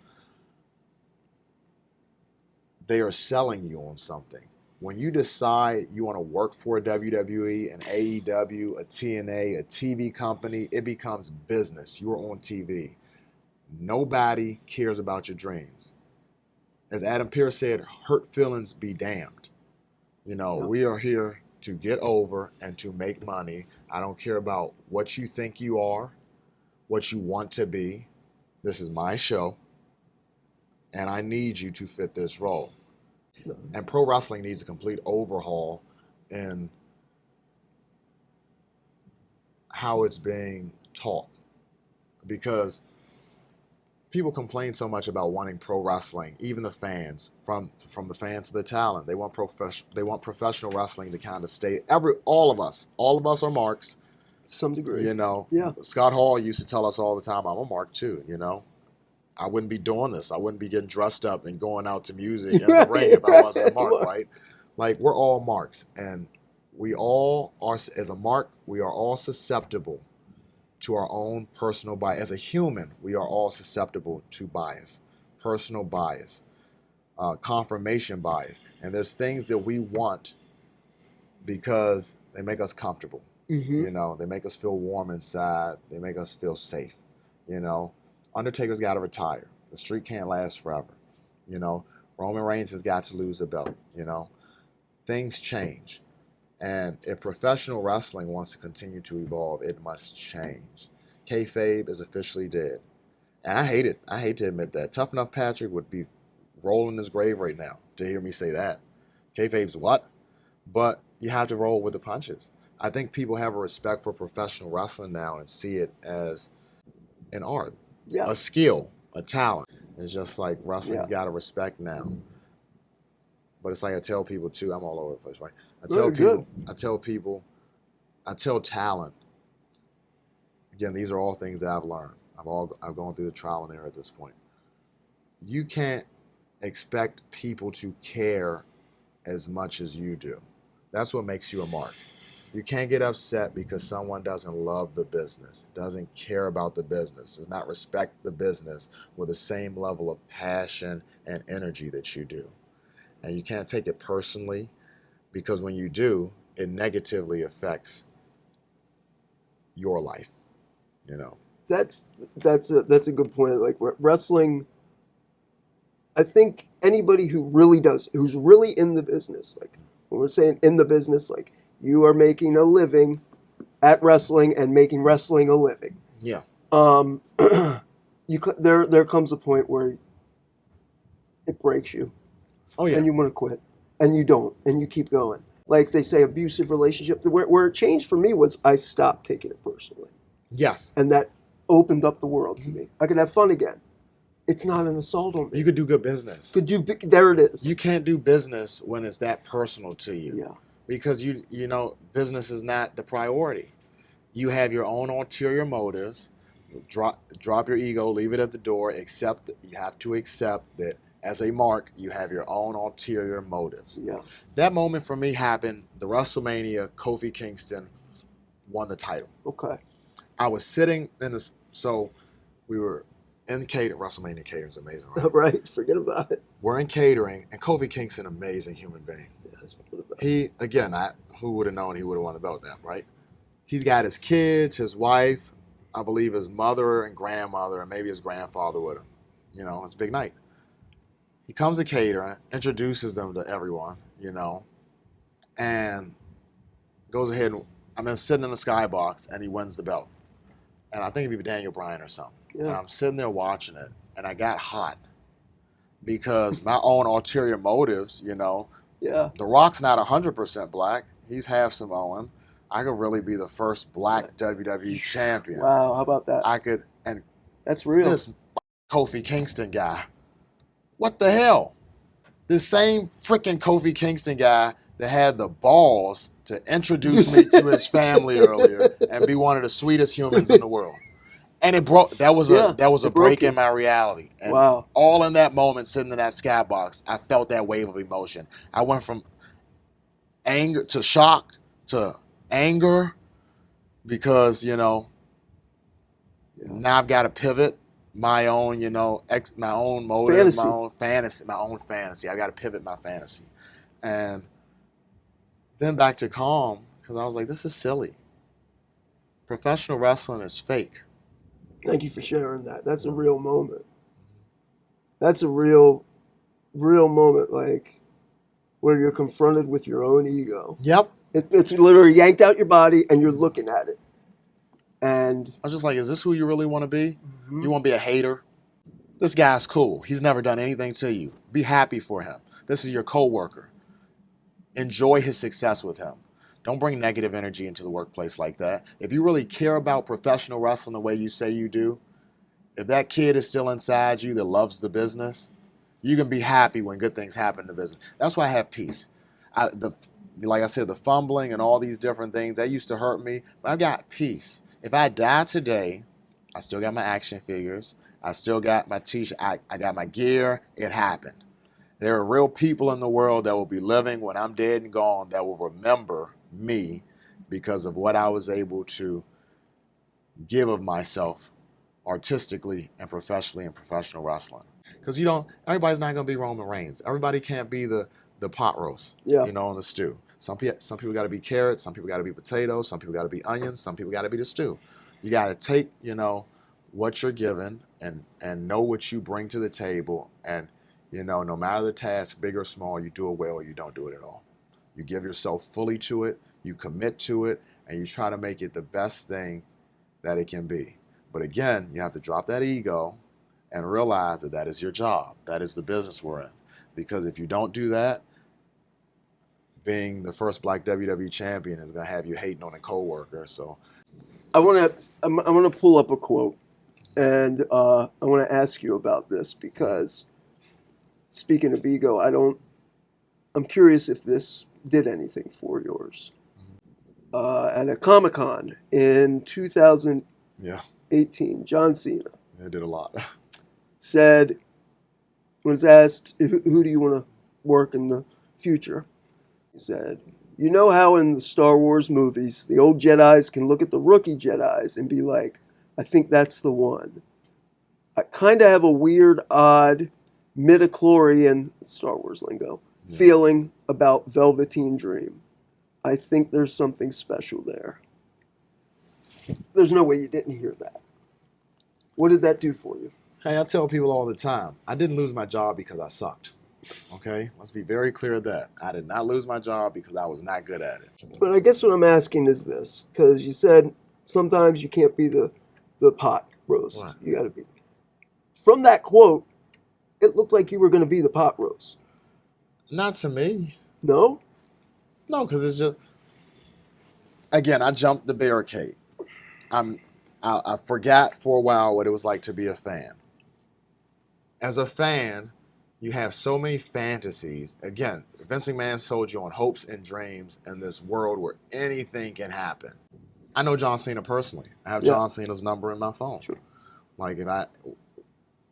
They are selling you on something. When you decide you want to work for a WWE, an AEW, a TNA, a TV company, it becomes business. You're on TV. Nobody cares about your dreams. As Adam Pearce said, hurt feelings be damned. You know, we are here to get over and to make money. I don't care about what you think you are, what you want to be. This is my show, and I need you to fit this role. And pro wrestling needs a complete overhaul in how it's being taught, because people complain so much about wanting pro wrestling, even the fans, from the fans to the talent. They want professional wrestling to kind of stay. All of us are marks to some degree. You know, yeah. Scott Hall used to tell us all the time, I'm a mark too. You know, I wouldn't be doing this. I wouldn't be getting dressed up and going out to music in the ring if I wasn't a mark, right? Like, we're all marks, and we all are, as a mark, we are all susceptible to our own personal bias. As a human, we are all susceptible to bias, personal bias, confirmation bias. And there's things that we want because they make us comfortable. Mm-hmm. You know, they make us feel warm inside. They make us feel safe. You know, Undertaker's got to retire. The streak can't last forever. You know, Roman Reigns has got to lose the belt. You know, things change. And if professional wrestling wants to continue to evolve, it must change. Kayfabe is officially dead. And I hate it. I hate to admit that. Tough Enough Patrick would be rolling in his grave right now to hear me say that. Kayfabe's what? But you have to roll with the punches. I think people have a respect for professional wrestling now and see it as an art. Yeah. a skill, a talent. It's just like wrestling's Yeah. got to respect now. But it's like I tell people too, I'm all over the place, right? Very good. I tell talent, again, these are all things that I've learned. I've gone through the trial and error at this point. You can't expect people to care as much as you do. That's what makes you a mark. You can't get upset because someone doesn't love the business, doesn't care about the business, does not respect the business with the same level of passion and energy that you do. And you can't take it personally, because when you do, it negatively affects your life, you know. That's a good point. Like wrestling, I think anybody who's really in the business, like when we're saying in the business, like you are making a living at wrestling and making wrestling a living. Yeah. There comes a point where it breaks you. Oh yeah. And you want to quit, and you don't, and you keep going. Like they say, abusive relationship. Where it changed for me was I stopped taking it personally, Yes. and that opened up the world to me. I could have fun again. It's not an assault on me. You could do good business. There it is. You can't do business when it's that personal to you. Yeah. Because you know, business is not the priority. You have your own ulterior motives. Drop your ego, leave it at the door. You have to accept that as a mark, you have your own ulterior motives. Yeah. That moment for me happened the WrestleMania. Kofi Kingston won the title. Okay. I was sitting in this, so we were in catering. WrestleMania catering is amazing, right? Right. Forget about it. We're in catering, and Kofi Kingston, amazing human being. Yeah, that's one of the best. He, again, who would have known he would have won the belt then, right? He's got his kids, his wife, I believe his mother and grandmother, and maybe his grandfather with him. You know, it's a big night. He comes to catering, introduces them to everyone, you know, and goes ahead and I'm sitting in the skybox, and he wins the belt. And I think it'd be Daniel Bryan or something. Yeah. And I'm sitting there watching it, and I got hot because my own ulterior motives, you know. Yeah. The Rock's not 100% black. He's half Samoan. I could really be the first black WWE champion. Wow. How about that? I could, and That's real. this Kofi Kingston guy, what the hell? This same freaking Kofi Kingston guy that had the balls to introduce me to his family earlier and be one of the sweetest humans in the world. And it broke. That was a break in my reality. And wow. all in that moment, sitting in that skybox, I felt that wave of emotion. I went from anger to shock to anger because, you know, now I've got to pivot my own, you know, my own motive, fantasy. my own fantasy. I got to pivot my fantasy. And then back to calm, because I was like, this is silly. Professional wrestling is fake. Thank you for sharing that. That's a real moment. That's a real moment, like, where you're confronted with your own ego. Yep. It's literally yanked out your body, and you're looking at it. And I was just like, is this who you really want to be? Mm-hmm. You want to be a hater? This guy's cool. He's never done anything to you. Be happy for him. This is your coworker. Enjoy his success with him. Don't bring negative energy into the workplace like that. If you really care about professional wrestling the way you say you do, if that kid is still inside you that loves the business, you can be happy when good things happen in the business. That's why I have peace. Like I said, the fumbling and all these different things, that used to hurt me, but I've got peace. If I die today, I still got my action figures. I still got my t-shirt. I got my gear. It happened. There are real people in the world that will be living when I'm dead and gone that will remember me because of what I was able to give of myself artistically and professionally in professional wrestling. Because everybody's not going to be Roman Reigns. Everybody can't be the pot roast, you know, in the stew. Some people got to be carrots. Some people got to be potatoes. Some people got to be onions. Some people got to be the stew. You got to take, you know, what you're given and know what you bring to the table. And, you know, no matter the task, big or small, you do it well or you don't do it at all. You give yourself fully to it. You commit to it. And you try to make it the best thing that it can be. But again, you have to drop that ego and realize that that is your job. That is the business we're in. Because if you don't do that, being the first black WWE champion is going to have you hating on a coworker. So I'm gonna pull up a quote And I want to ask you about this because, speaking of ego, I'm curious if this did anything for yours. At a Comic-Con in 2018, Yeah, John Cena it did a lot. said, when it's asked, who do you want to work in the future? He said, you know how in the Star Wars movies, the old Jedis can look at the rookie Jedis and be like, I think that's the one. I kind of have a weird, odd, midichlorian, Star Wars lingo, feeling about Velveteen Dream. I think there's something special there. There's no way you didn't hear that. What did that do for you? Hey, I tell people all the time, I didn't lose my job because I sucked. Okay? Let's be very clear of that. I did not lose my job because I was not good at it. But I guess what I'm asking is this, because you said sometimes you can't be the pot roast. Right. You got to be. From that quote, it looked like you were going to be the pot roast. Not to me. No? No, because it's just, again, I jumped the barricade. I forgot for a while what it was like to be a fan. As a fan, you have so many fantasies. Again, Vince McMahon sold you on hopes and dreams in this world where anything can happen. I know John Cena personally. I have John Cena's number in my phone. Sure. Like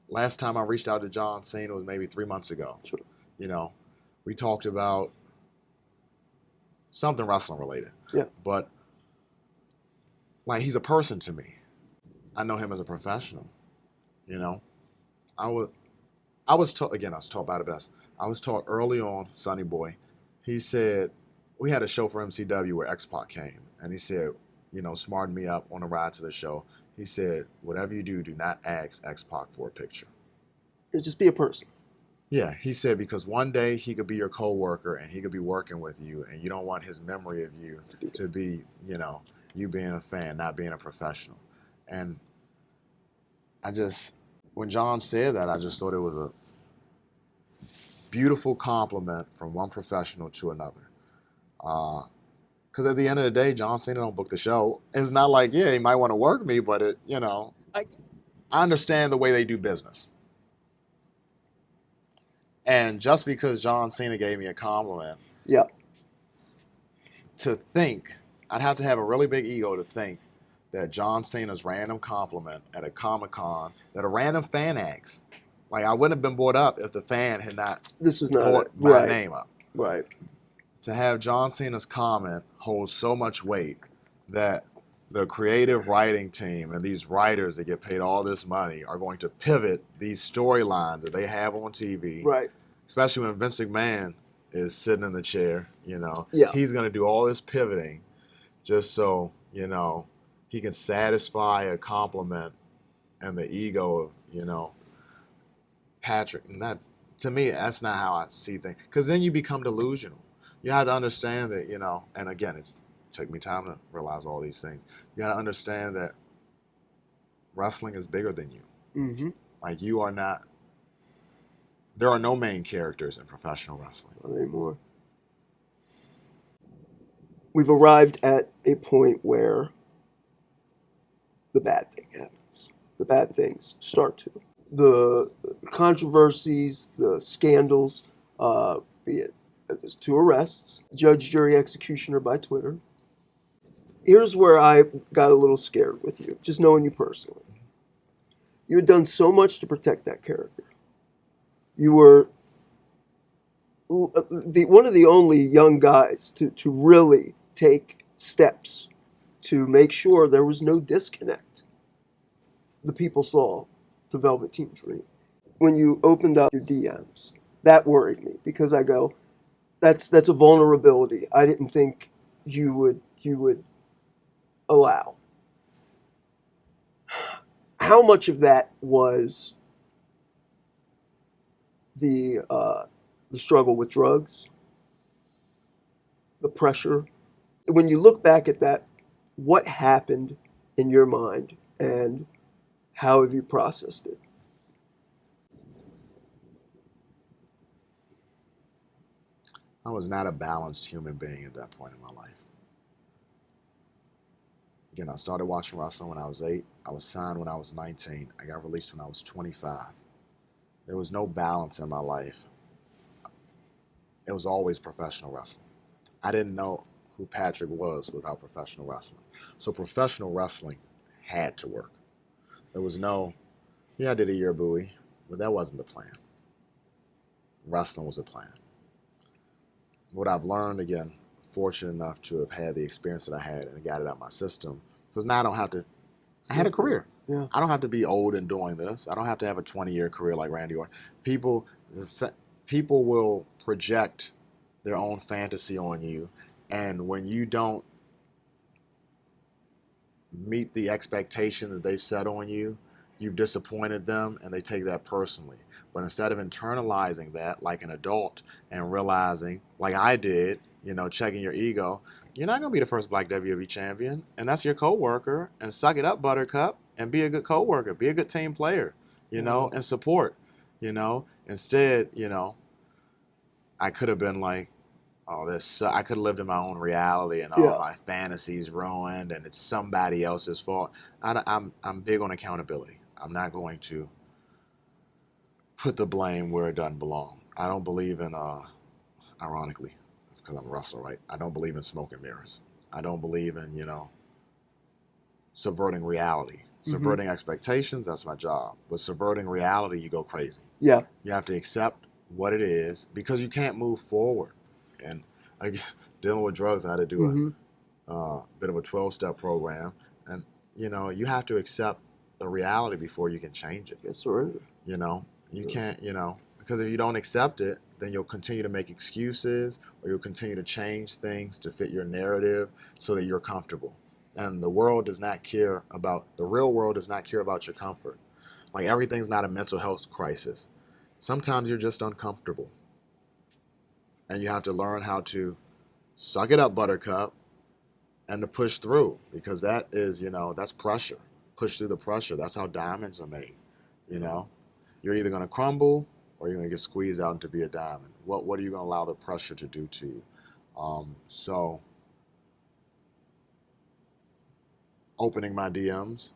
last time I reached out to John Cena was maybe 3 months ago. Sure. You know, we talked about something wrestling related. Yeah. But like, he's a person to me. I know him as a professional. You know, I was taught, again, I was taught by the best. I was taught early on, Sonny Boy. He said, we had a show for MCW where X-Pac came. And he said, you know, smartened me up on the ride to the show. He said, whatever you do not ask X-Pac for a picture. Just be a person. Yeah, he said, because one day he could be your co-worker and he could be working with you, and you don't want his memory of you to be, you know, you being a fan, not being a professional. And when John said that, I just thought it was a beautiful compliment from one professional to another. Because at the end of the day, John Cena don't book the show. It's not like, yeah, he might want to work me, but I understand the way they do business. And just because John Cena gave me a compliment, to think, I'd have to have a really big ego to think that John Cena's random compliment at a Comic-Con that a random fan asks, like, I wouldn't have been brought up if the fan had not brought my name up. Right. To have John Cena's comment hold so much weight that the creative writing team and these writers that get paid all this money are going to pivot these storylines that they have on TV. Right. Especially when Vince McMahon is sitting in the chair, you know. Yeah. He's going to do all this pivoting just so, you know, he can satisfy a compliment and the ego of, you know, Patrick. And that's, to me, that's not how I see things. Because then you become delusional. You have to understand that, you know, and again, it took me time to realize all these things. You got to understand that wrestling is bigger than you. Mm-hmm. Like, you are not, there are no main characters in professional wrestling. Not anymore. We've arrived at a point where the bad thing happens. The bad things start to. The controversies, the scandals, be it there's 2 arrests, judge, jury, executioner by Twitter. Here's where I got a little scared with you, just knowing you personally. You had done so much to protect that character. You were one of the only young guys to really take steps to make sure there was no disconnect. The people saw the Velveteen Dream. When you opened up your DMs, that worried me because I go, that's a vulnerability I didn't think you would allow. How much of that was the struggle with drugs, the pressure? When you look back at that, what happened in your mind and how have you processed it? I was not a balanced human being at that point in my life. Again, I started watching wrestling when I was 8. I was signed when I was 19. I got released when I was 25. There was no balance in my life. It was always professional wrestling. I didn't know who Patrick was without professional wrestling. So professional wrestling had to work. There was no, yeah, I did a year Bowie, but that wasn't the plan. Wrestling was a plan. What I've learned, again, fortunate enough to have had the experience that I had and got it out of my system, because now I don't have to, I had a career. Yeah. I don't have to be old and doing this. I don't have to have a 20-year career like Randy Orton. People will project their own fantasy on you, and when you don't meet the expectation that they've set on you, you've disappointed them, and they take that personally. But instead of internalizing that like an adult and realizing, like I did, checking your ego, you're not going to be the first black WWE champion, and that's your coworker, and suck it up, Buttercup, and be a good coworker, be a good team player, and support, Instead, I could have been like, oh, I could have lived in my own reality and all my fantasies ruined, and it's somebody else's fault. I'm big on accountability. I'm not going to put the blame where it doesn't belong. I don't believe in, ironically, because I'm a wrestler, right? I don't believe in smoke and mirrors. I don't believe in, subverting reality. Subverting expectations, that's my job. But subverting reality, you go crazy. Yeah. You have to accept what it is because you can't move forward. And dealing with drugs, I had to do a bit of a 12-step program. And, you have to accept the reality before you can change it. That's right. You can't, because if you don't accept it, then you'll continue to make excuses or you'll continue to change things to fit your narrative so that you're comfortable. And the real world does not care about your comfort. Like, everything's not a mental health crisis. Sometimes you're just uncomfortable. And you have to learn how to suck it up, Buttercup, and to push through, because that is, that's pressure. Push through the pressure. That's how diamonds are made. You're either going to crumble or you're going to get squeezed out into be a diamond. What are you going to allow the pressure to do to you? So opening my DMs,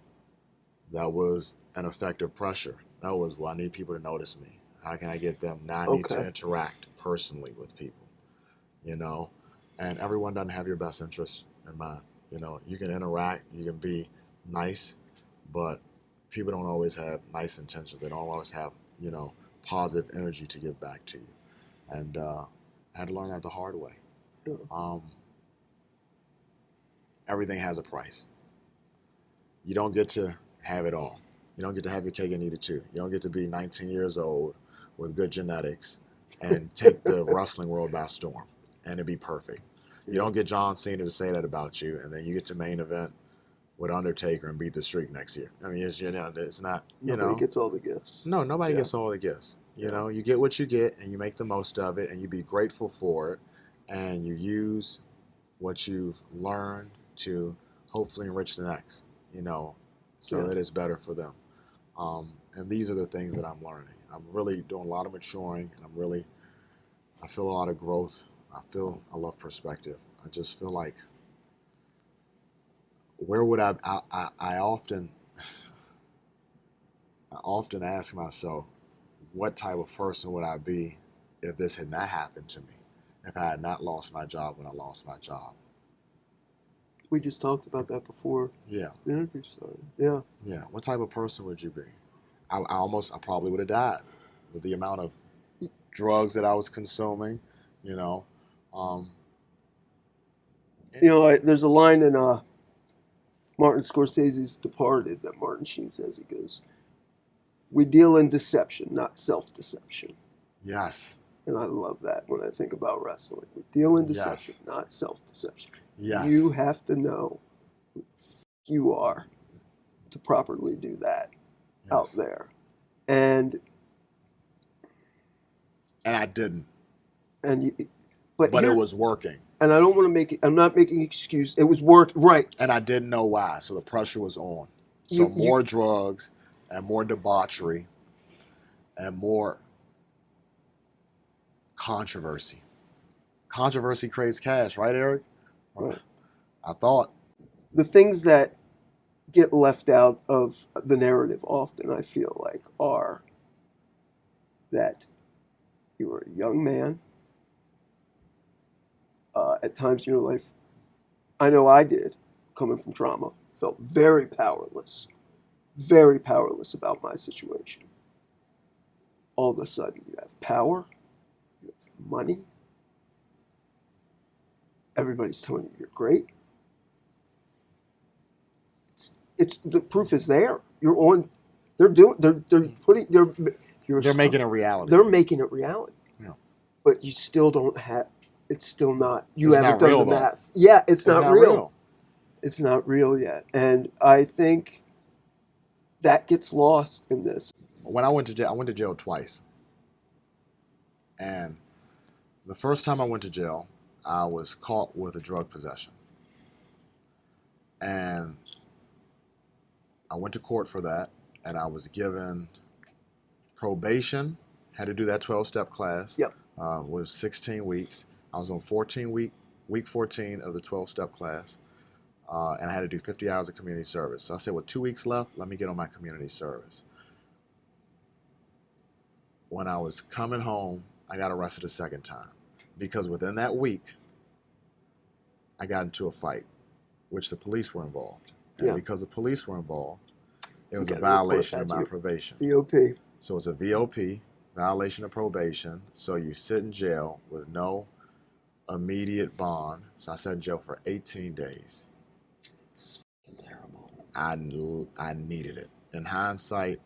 that was an effective pressure. That was, well, I need people to notice me. How can I get them? Now I need to interact personally with people, and everyone doesn't have your best interest in mind. You can interact, you can be nice, but people don't always have nice intentions. They don't always have, positive energy to give back to you. And I had to learn that the hard way. Everything has a price. You don't get to have it all. You don't get to have your cake and eat it too. You don't get to be 19 years old with good genetics and take the wrestling world by storm and it be perfect. You don't get John Cena to say that about you, and then you get to main event with Undertaker and beat the streak next year. I mean, it's not, Nobody gets all the gifts. No, nobody gets all the gifts. You get what you get, and you make the most of it, and you be grateful for it, and you use what you've learned to hopefully enrich the next, so that it's better for them. And these are the things that I'm learning. I'm really doing a lot of maturing, and I feel a lot of growth. I love perspective. I just feel like, where would I often ask myself, what type of person would I be if this had not happened to me? If I had not lost my job when I lost my job? We just talked about that before. Yeah. The interview started. Yeah. Yeah. What type of person would you be? I probably would have died with the amount of drugs that I was consuming, There's a line in Martin Scorsese's Departed that Martin Sheen says. He goes, "We deal in deception, not self-deception." Yes. And I love that when I think about wrestling. We deal in deception, not self-deception. Yes. You have to know who you are to properly do that out there. And I didn't. But it was working. And I don't want to make it, I'm not making an excuse. It was right. And I didn't know why, so the pressure was on. So more drugs and more debauchery and more controversy. Controversy creates cash, right, Eric? Right. I thought. the things that get left out of the narrative often, I feel like, are that you were a young man. At times in your life, I know I did, coming from trauma, felt very powerless about my situation. All of a sudden, you have power, you have money, everybody's telling you you're great. It's the proof is there. You're on. They're putting They're making it reality. They're making it reality. Yeah. But you still don't have. It's still not. You It's haven't not done real, the though. math. Yeah, it's not real. real. It's not real yet, and I think that gets lost in this. When I went to jail twice. And the first time I went to jail, I was caught with a drug possession. And I went to court for that, and I was given probation, had to do that 12-step class. Yep. Was 16 weeks. I was on week 14 of the 12-step class, and I had to do 50 hours of community service. So I said, with 2 weeks left, let me get on my community service. When I was coming home, I got arrested a second time because within that week, I got into a fight, which the police were involved. And because the police were involved, it was a violation of my probation. VOP. So it's a VOP, violation of probation. So you sit in jail with no immediate bond. So I sat in jail for 18 days. It's terrible. I needed it. In hindsight,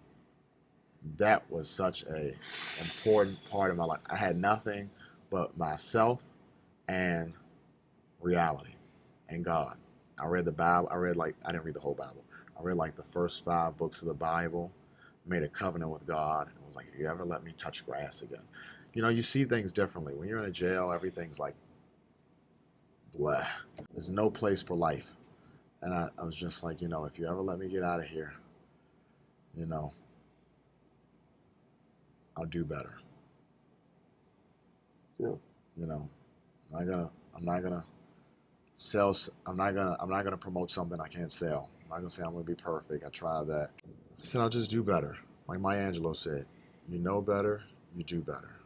that was such a important part of my life. I had nothing but myself and reality and God. I read the Bible. I didn't read the whole Bible. I read like the first 5 books of the Bible, made a covenant with God, and was like, if you ever let me touch grass again. You know, you see things differently. When you're in a jail, everything's like, blah. There's no place for life. And I was just like, if you ever let me get out of here, I'll do better. Yeah. I'm not gonna sell. I'm not gonna promote something I can't sell. I'm not gonna say I'm gonna be perfect. I tried that. I said I'll just do better. Like Maya Angelou said, you know better, you do better.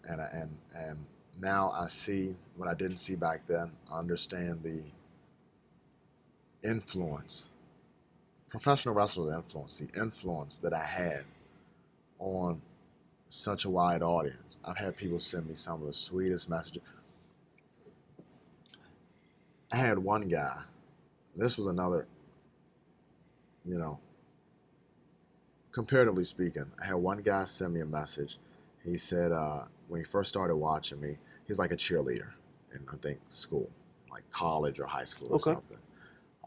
And now I see what I didn't see back then. I understand the influence, professional wrestler influence, the influence that I had on such a wide audience. I've had people send me some of the sweetest messages. I had one guy, this was another, comparatively speaking, I had one guy send me a message. He said, when he first started watching me, he's like a cheerleader in, I think, school, like college or high school or something.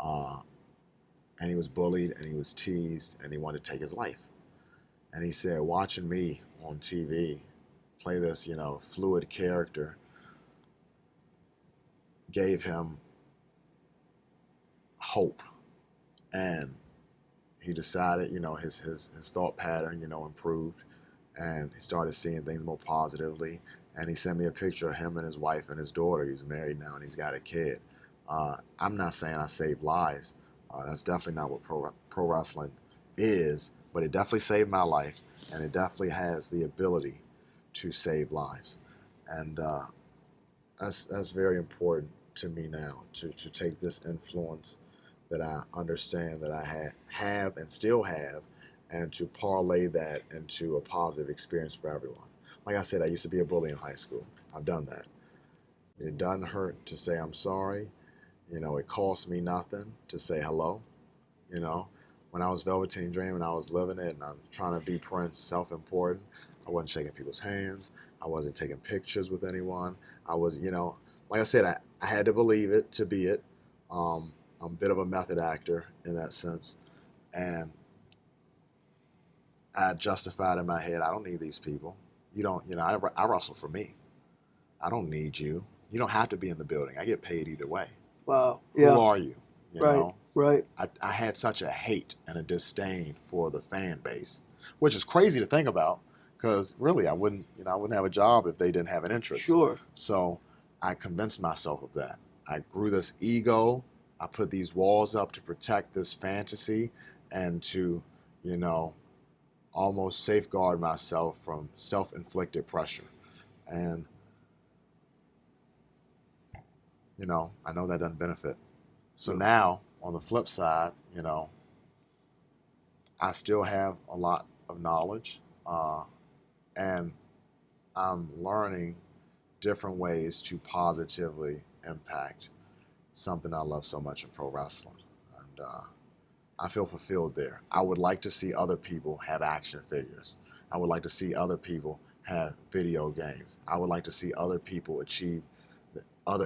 And he was bullied and he was teased and he wanted to take his life. And he said, watching me on TV play this, fluid character gave him hope. And he decided, his thought pattern, improved. And he started seeing things more positively. And he sent me a picture of him and his wife and his daughter. He's married now and he's got a kid. I'm not saying I saved lives. That's definitely not what pro wrestling is. But it definitely saved my life, and it definitely has the ability to save lives. And that's very important to me now, to take this influence that I understand that I have and still have, and to parlay that into a positive experience for everyone. Like I said, I used to be a bully in high school. I've done that. It doesn't hurt to say I'm sorry. It costs me nothing to say hello. When I was Velveteen Dream and I was living it and I'm trying to be Prince, self-important, I wasn't shaking people's hands. I wasn't taking pictures with anyone. I was, like I said, I had to believe it to be it. I'm a bit of a method actor in that sense. And I justified in my head, I don't need these people. I wrestle for me. I don't need you. You don't have to be in the building. I get paid either way. Wow. Yeah. Who are you? Right. I had such a hate and a disdain for the fan base, which is crazy to think about because really I wouldn't have a job if they didn't have an interest. Sure. So I convinced myself of that. I grew this ego I put these walls up to protect this fantasy and to, you know, almost safeguard myself from self-inflicted pressure. And, you know, I know that doesn't benefit. So now, on the flip side, you know, I still have a lot of knowledge, and I'm learning different ways to positively impact something I love so much in pro wrestling. And I feel fulfilled there. I would like to see other people have action figures. I would like to see other people have video games. I would like to see other people achieve I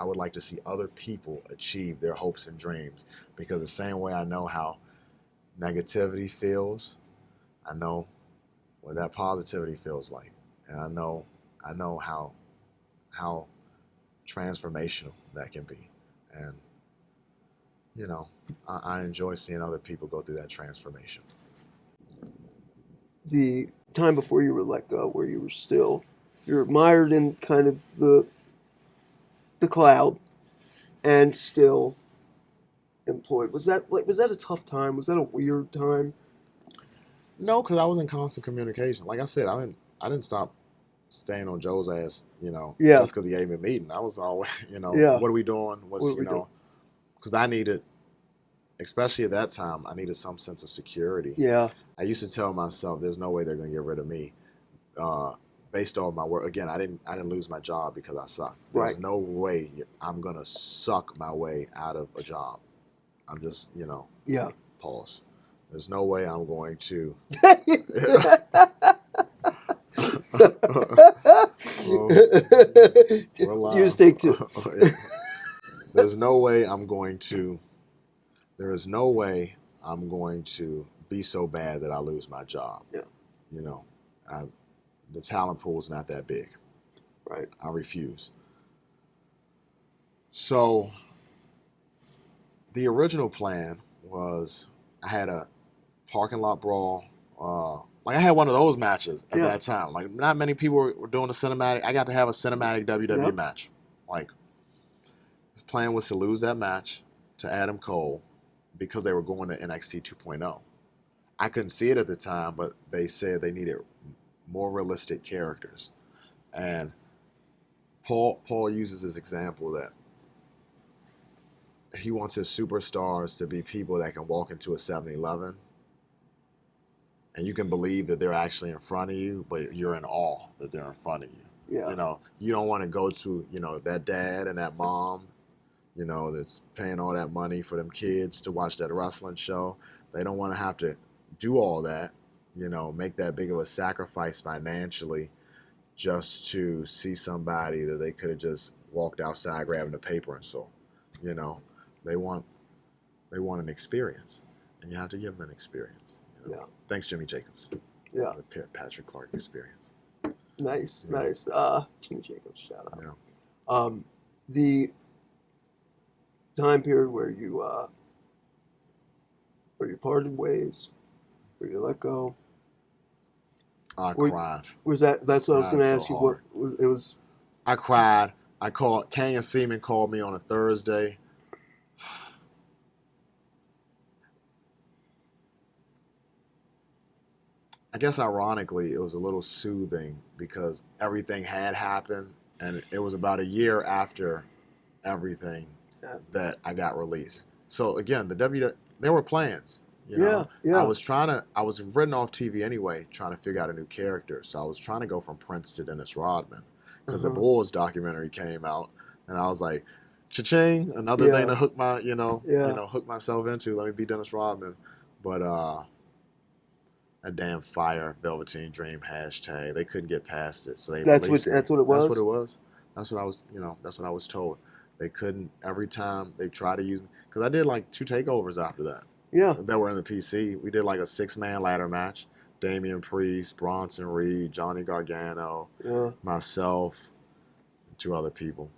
would like to see other people achieve their hopes and dreams, because the same way I know how negativity feels, I know what that positivity feels like. And I know how transformational that can be. And you know, I enjoy seeing other people go through that transformation. The time before you were let go, where you're mired in kind of the cloud and still employed. Was that a tough time? Was that a weird time? No, because I was in constant communication. Like I said, I didn't stop staying on Joe's ass, you know, just because he gave me a meeting. I was always, you know, what are we doing? Because I needed, especially at that time, I needed some sense of security. Yeah. I used to tell myself, there's no way they're going to get rid of me based on my work. Again, I didn't lose my job because I sucked. There's no way I'm going to suck my way out of a job. I'm just, you know, pause. There's no way I'm going to. You just take two. There's no way I'm going to. There is no way I'm going to be so bad that I lose my job. Yeah. You know, the talent pool is not that big. Right. I refuse. So the original plan was I had a parking lot brawl. Like I had one of those matches at that time. Like not many people were doing a cinematic. I got to have a cinematic WWE match. Like his plan was to lose that match to Adam Cole because they were going to NXT 2.0. I couldn't see it at the time, but they said they needed more realistic characters. And Paul uses this example that he wants his superstars to be people that can walk into a 7-Eleven and you can believe that they're actually in front of you, but you're in awe that they're in front of you. Yeah. You know, you don't want to go to, you know, that dad and that mom, you know, that's paying all that money for them kids to watch that wrestling show. They don't want to have to do all that, you know, make that big of a sacrifice financially just to see somebody that they could have just walked outside grabbing a paper and saw. You know, they want an experience, and you have to give them an experience. You know? Yeah. Thanks, Jimmy Jacobs. Yeah. The Patrick Clark experience. Nice. Jimmy Jacobs, shout out. Yeah. The time period where you parted ways, where you let go. I cried. That's what I was going to ask you. Hard. What it was? I cried. I called. Kane and Seaman called me on a Thursday. I guess ironically, it was a little soothing because everything had happened, and it was about a year after everything that I got released. So again, there were plans. You know? I was written off TV anyway, trying to figure out a new character. So I was trying to go from Prince to Dennis Rodman because the Bulls documentary came out, and I was like, cha-ching, another thing to hook my, hook myself into. Let me be Dennis Rodman. But a damn fire Velveteen Dream hashtag. They couldn't get past it, so they released me. That's what it was. That's what it was. That's what I was. That's what I was told. They couldn't. Every time they tried to use me, because I did like 2 takeovers after that. Yeah. That were in the PC. We did like a 6-man ladder match. Damian Priest, Bronson Reed, Johnny Gargano, myself, and 2 other people.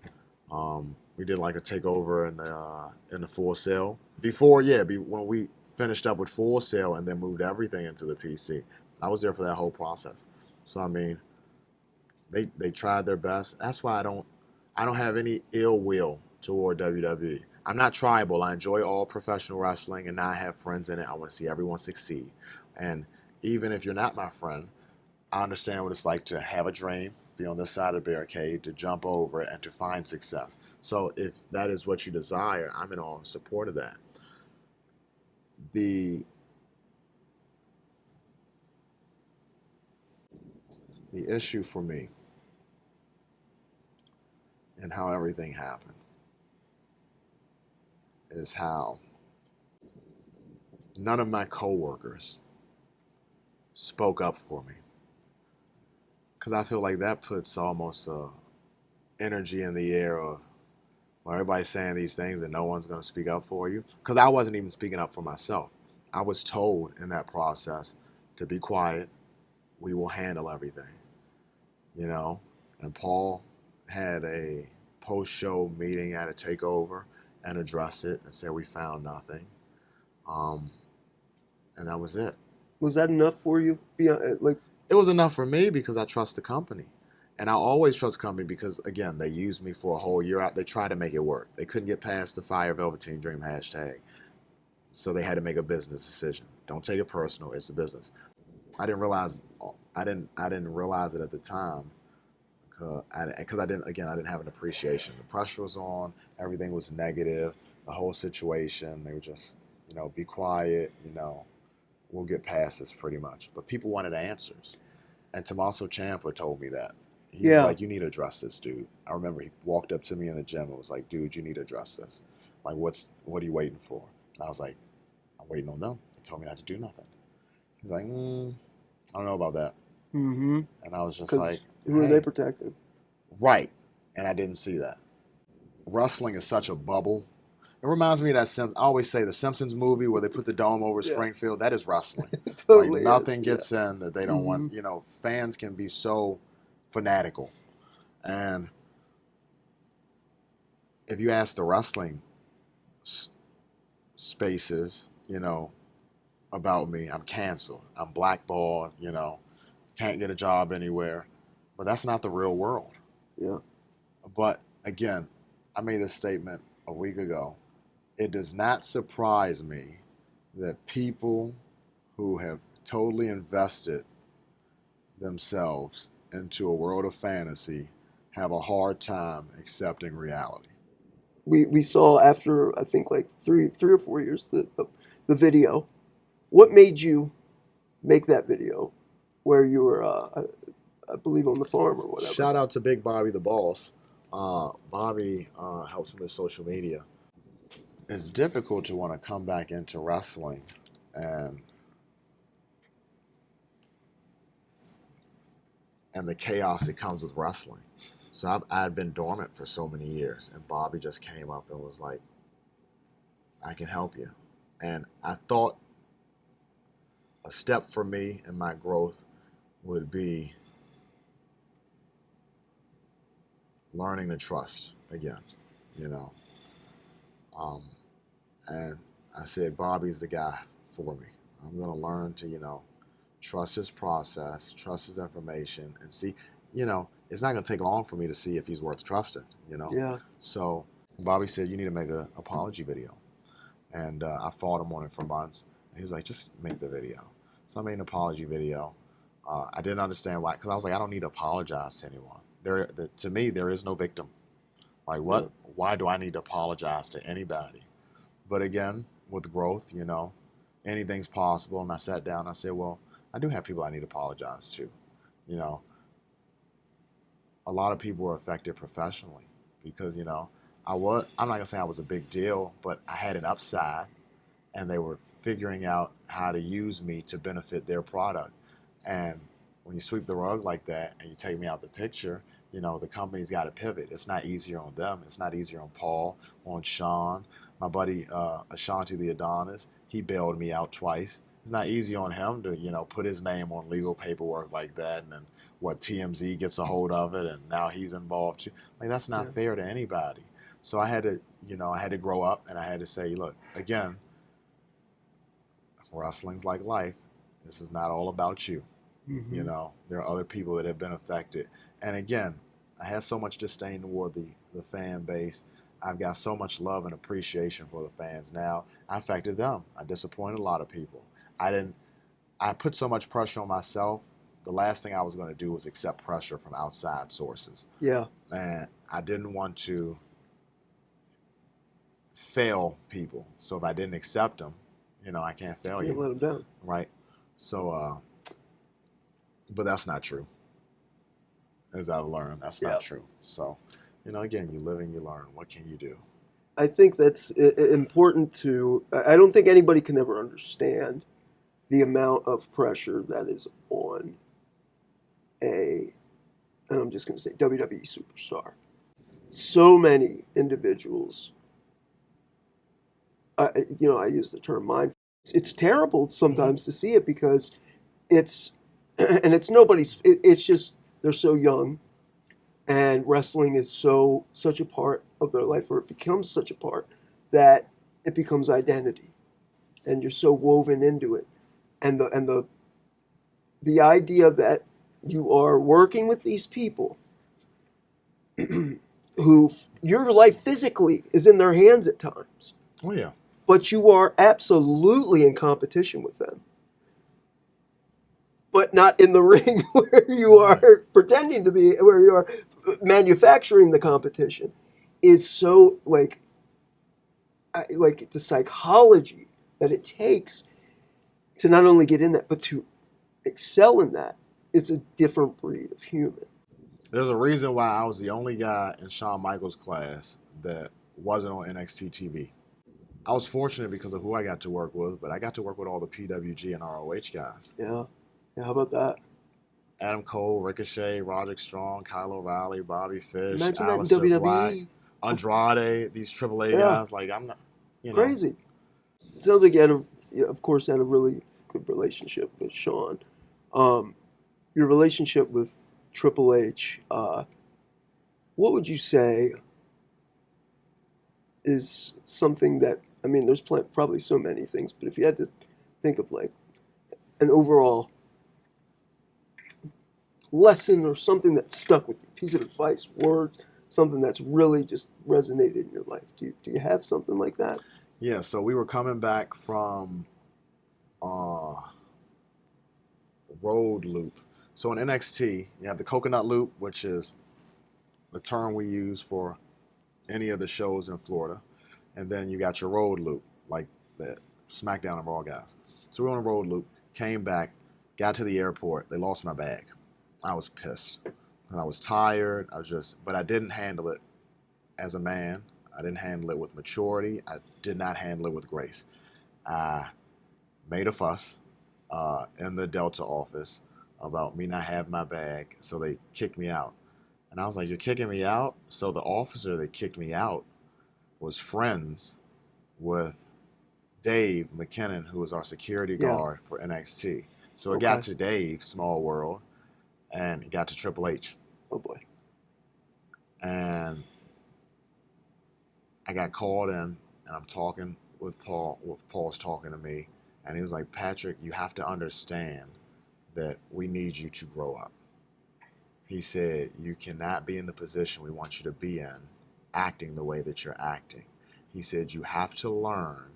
We did like a takeover in the Full Sail when we finished up with Full Sail and then moved everything into the PC. I was there for that whole process. So I mean, they tried their best. That's why I don't have any ill will toward WWE. I'm not tribal. I enjoy all professional wrestling, and now I have friends in it. I want to see everyone succeed. And even if you're not my friend, I understand what it's like to have a dream, be on this side of the barricade, to jump over it, and to find success. So if that is what you desire, I'm in all support of that. The issue for me and how everything happened is how none of my coworkers spoke up for me. Because I feel like that puts almost energy in the air of, well, everybody's saying these things and no one's going to speak up for you. Because I wasn't even speaking up for myself. I was told in that process to be quiet. We will handle everything. You know, and Paul had a post-show meeting at a takeover and addressed it and said we found nothing. And that was it. Was that enough for you? It was enough for me because I trust the company. And I always trust the company because, again, they used me for a whole year out. They tried to make it work. They couldn't get past the fire Velveteen Dream hashtag. So they had to make a business decision. Don't take it personal. It's a business. I didn't realize it at the time because I didn't have an appreciation. The pressure was on. Everything was negative. The whole situation. They were just, be quiet. We'll get past this pretty much. But people wanted answers. And Tommaso Ciampa told me that. He was like, you need to address this, dude. I remember he walked up to me in the gym and was like, dude, you need to address this. Like, what are you waiting for? And I was like, I'm waiting on them. They told me not to do nothing. He's like, I don't know about that. Mm-hmm. And I was just like, who are they protecting? Right. And I didn't see that. Wrestling is such a bubble. It reminds me of that, I always say, the Simpsons movie where they put the dome over Springfield. That is wrestling. Totally like nothing gets in that they don't want. Fans can be so fanatical. And if you ask the wrestling spaces, about me, I'm canceled. I'm blackballed, can't get a job anywhere. But that's not the real world. Yeah. But again, I made this statement a week ago. It does not surprise me that people who have totally invested themselves into a world of fantasy have a hard time accepting reality. We saw after, I think, like three or 4 years, the video. What made you make that video where you were, I believe, on the farm or whatever? Shout out to Big Bobby the Boss. Bobby helps me with social media. It's difficult to want to come back into wrestling and the chaos that comes with wrestling. So I had been dormant for so many years, and Bobby just came up and was like, I can help you. And I thought a step for me in my growth would be learning to trust again, And I said, Bobby's the guy for me. I'm going to learn to, trust his process, trust his information, and see, it's not going to take long for me to see if he's worth trusting, Yeah. So Bobby said, you need to make an apology video. And I fought him on it for months. And he was like, just make the video. So I made an apology video. I didn't understand why, because I was like, I don't need to apologize to anyone. To me, there is no victim. Like, what? Yeah. Why do I need to apologize to anybody? But again, with growth, anything's possible. And I sat down and I said, well, I do have people I need to apologize to. A lot of people were affected professionally because, I'm not going to say I was a big deal, but I had an upside and they were figuring out how to use me to benefit their product. And when you sweep the rug like that and you take me out the picture, the company's got to pivot. It's not easier on them. It's not easier on Paul, on Sean. My buddy Ashanti the Adonis, he bailed me out twice. It's not easy on him to, put his name on legal paperwork like that, and then TMZ gets a hold of it, and now he's involved too. Like, that's not fair to anybody. So I had to grow up, and I had to say, look, again, wrestling's like life. This is not all about you. Mm-hmm. There are other people that have been affected. And again, I had so much disdain toward the fan base. I've got so much love and appreciation for the fans now. I affected them. I disappointed a lot of people. I put so much pressure on myself. The last thing I was going to do was accept pressure from outside sources. Yeah. And I didn't want to fail people. So if I didn't accept them, I can't fail you. Let them down. Right? So, but that's not true. As I've learned, that's not true. So, again, you live and you learn. What can you do? I think that's important to, I don't think anybody can ever understand the amount of pressure that is on and I'm just going to say WWE superstar. So many individuals, I use the term mind. It's terrible sometimes to see it because it's, and it's nobody's, it's just, they're so young and wrestling is such a part of their life, or it becomes such a part that it becomes identity and you're so woven into it. And the idea that you are working with these people who your life physically is in their hands at times. Oh, yeah. But you are absolutely in competition with them. But not in the ring where you are pretending to be, where you are manufacturing the competition, is so like the psychology that it takes to not only get in that, but to excel in that. It's a different breed of human. There's a reason why I was the only guy in Shawn Michaels' class that wasn't on NXT TV. I was fortunate because of who I got to work with, but I got to work with all the PWG and ROH guys. Yeah. Yeah, how about that? Adam Cole, Ricochet, Roderick Strong, Kyle O'Reilly, Bobby Fish, Imagine that in Aleister WWE. Black, Andrade, these AAA guys. Like, I'm not, Crazy. It sounds like you of course, had a really good relationship with Shawn. Your relationship with Triple H, what would you say is something that, I mean, there's probably so many things, but if you had to think of like an overall lesson or something that stuck with you, piece of advice, words, something that's really just resonated in your life, do you have something like that? Yeah, so we were coming back from road loop. So in NXT, you have the coconut loop, which is the term we use for any of the shows in Florida. And then you got your road loop, like the SmackDown and Raw guys. So we were on a road loop, came back, got to the airport. They lost my bag. I was pissed. And I was tired. But I didn't handle it as a man. I didn't handle it with maturity. I did not handle it with grace. I made a fuss in the Delta office about me not having my bag, so they kicked me out. And I was like, you're kicking me out? So the officer that kicked me out was friends with Dave McKinnon, who was our security guard for NXT. So it got to Dave, small world, and it got to Triple H. Oh, boy. And I got called in, and I'm talking with Paul. Paul's talking to me, and he was like, Patrick, you have to understand that we need you to grow up. He said, you cannot be in the position we want you to be in, acting the way that you're acting. He said, you have to learn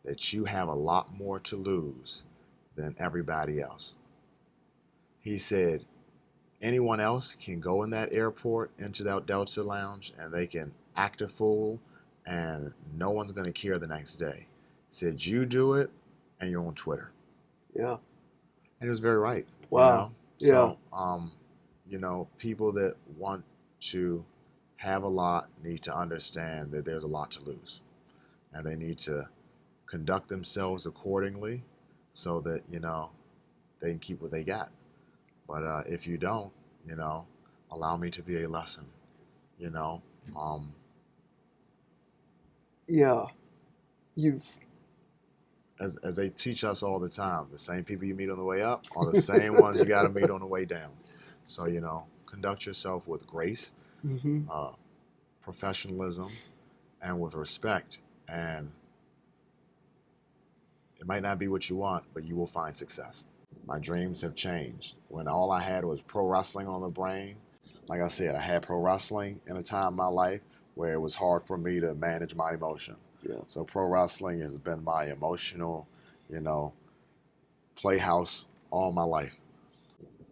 that you have a lot more to lose than everybody else. He said, anyone else can go in that airport into that Delta lounge and they can act a fool and no one's going to care the next day. He said, you do it and you're on Twitter. Yeah. And he was very right. Wow. So, people that want to have a lot need to understand that there's a lot to lose. And they need to conduct themselves accordingly so that, they can keep what they got. But if you don't, allow me to be a lesson, Yeah. As they teach us all the time, the same people you meet on the way up are the same ones you got to meet on the way down. So, conduct yourself with grace, professionalism, and with respect. And it might not be what you want, but you will find success. My dreams have changed. When all I had was pro wrestling on the brain, like I said, I had pro wrestling in a time in my life, where it was hard for me to manage my emotion. Yeah. So pro wrestling has been my emotional, you know, playhouse all my life.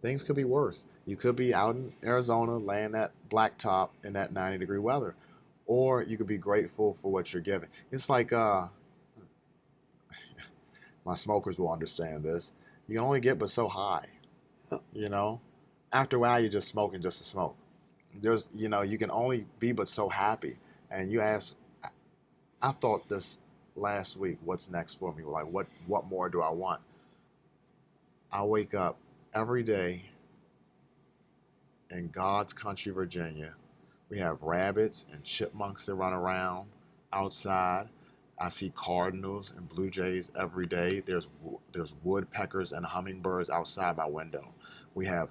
Things could be worse. You could be out in Arizona laying that blacktop in that 90-degree weather, or you could be grateful for what you're given. It's like my smokers will understand this. You can only get but so high, you know. After a while, you're just smoking just to smoke. There's, you know, you can only be but so happy. And you ask, I thought this last week, what's next for me? Like, what more do I want? I wake up every day in God's country, Virginia. We have rabbits and chipmunks that run around outside. I see cardinals and blue jays every day. There's woodpeckers and hummingbirds outside my window. We have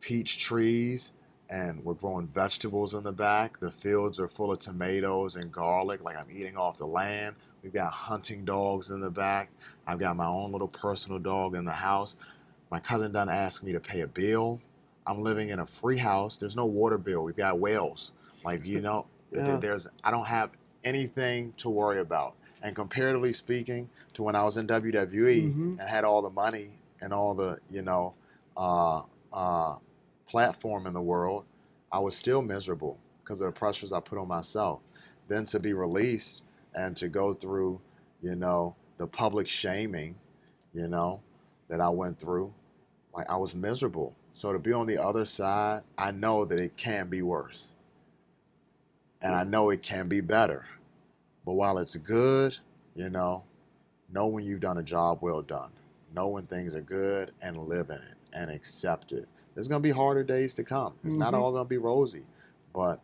peach trees, and we're growing vegetables in the back. The fields are full of tomatoes and garlic, like I'm eating off the land. We've got hunting dogs in the back. I've got my own little personal dog in the house. My cousin done asked me to pay a bill. I'm living in a free house. There's no water bill. We've got whales. Like, you know, Yeah. I don't have anything to worry about. And comparatively speaking to when I was in WWE and had all the money and all the, you know, platform in the world, I was still miserable because of the pressures I put on myself. Then to be released and to go through, you know, the public shaming, you know, that I went through, like I was miserable. So to be on the other side, I know that it can be worse. And I know it can be better. But while it's good, you know when you've done a job well done. Know when things are good and live in it and accept it. There's going to be harder days to come. It's not all going to be rosy, but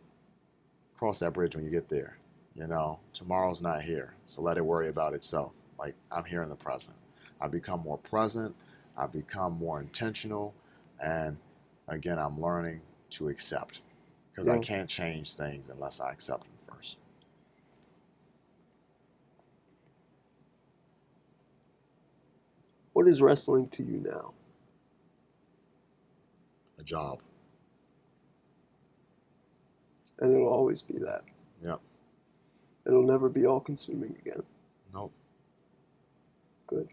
cross that bridge when you get there. You know, tomorrow's not here, so let it worry about itself. Like, I'm here in the present. I've become more present. I've become more intentional. And again, I'm learning to accept because I can't change things unless I accept them first. What is wrestling to you now? A job. And it'll always be that. Yep. It'll never be all consuming again. Nope. Good.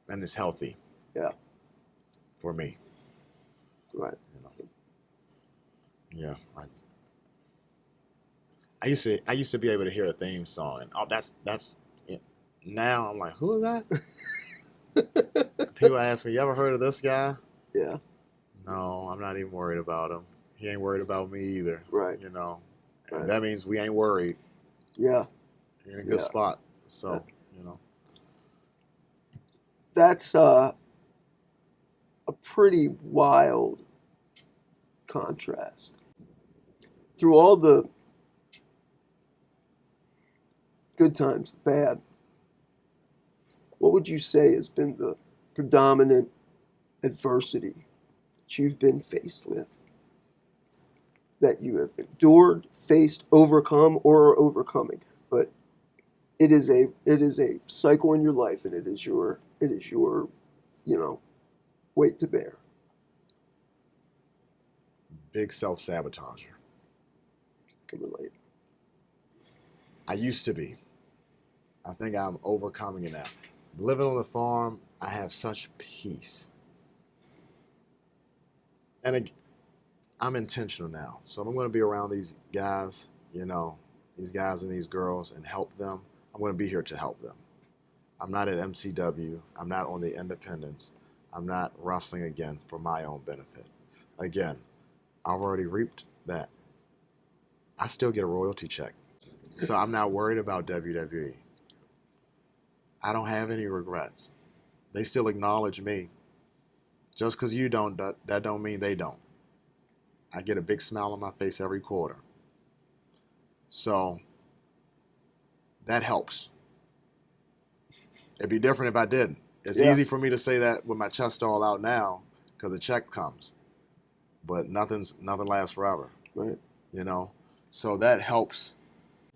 And it's healthy. Yeah. For me. Right. You know. Yeah. I used to be able to hear a theme song and that's it. Now I'm like, who is that? People ask me, you ever heard of this guy? Yeah. No, I'm not even worried about him. He ain't worried about me either. Right. You know. And Right. that means we ain't worried. Yeah. You're in a good spot. So, you know. That's a pretty wild contrast. Through all the good times, the bad, what would you say has been the predominant adversity that you've been faced with? That you have endured, faced, overcome, or are overcoming. But it is a cycle in your life, and it is your weight to bear. Big self-sabotager. I can relate. I used to be. I think I'm overcoming it now. Living on the farm, I have such peace. And I'm intentional now. So if I'm going to be around these guys, you know, these guys and these girls and help them, I'm going to be here to help them. I'm not at MCW. I'm not on the independents. I'm not wrestling again for my own benefit. Again, I've already reaped that. I still get a royalty check. So I'm not worried about WWE. I don't have any regrets. They still acknowledge me. Just because you don't, that don't mean they don't. I get a big smile on my face every quarter. So that helps. It'd be different if I didn't. It's easy for me to say that with my chest all out now because the check comes. But nothing lasts forever. Right. You know? So that helps.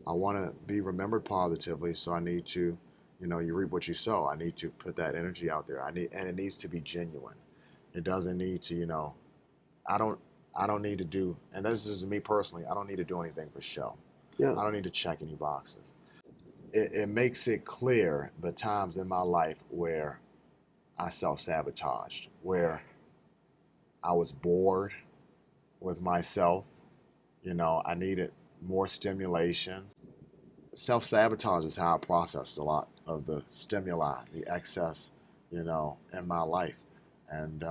I want to be remembered positively, so I need to, you know, you reap what you sow. I need to put that energy out there. And it needs to be genuine. It doesn't need to, you know, I don't I don't need to do, and this is me personally, I don't need to do anything for show. Yeah. I don't need to check any boxes. It makes it clear the times in my life where I self-sabotaged, where I was bored with myself. You know, I needed more stimulation. Self-sabotage is how I processed a lot of the stimuli, the excess, you know, in my life. And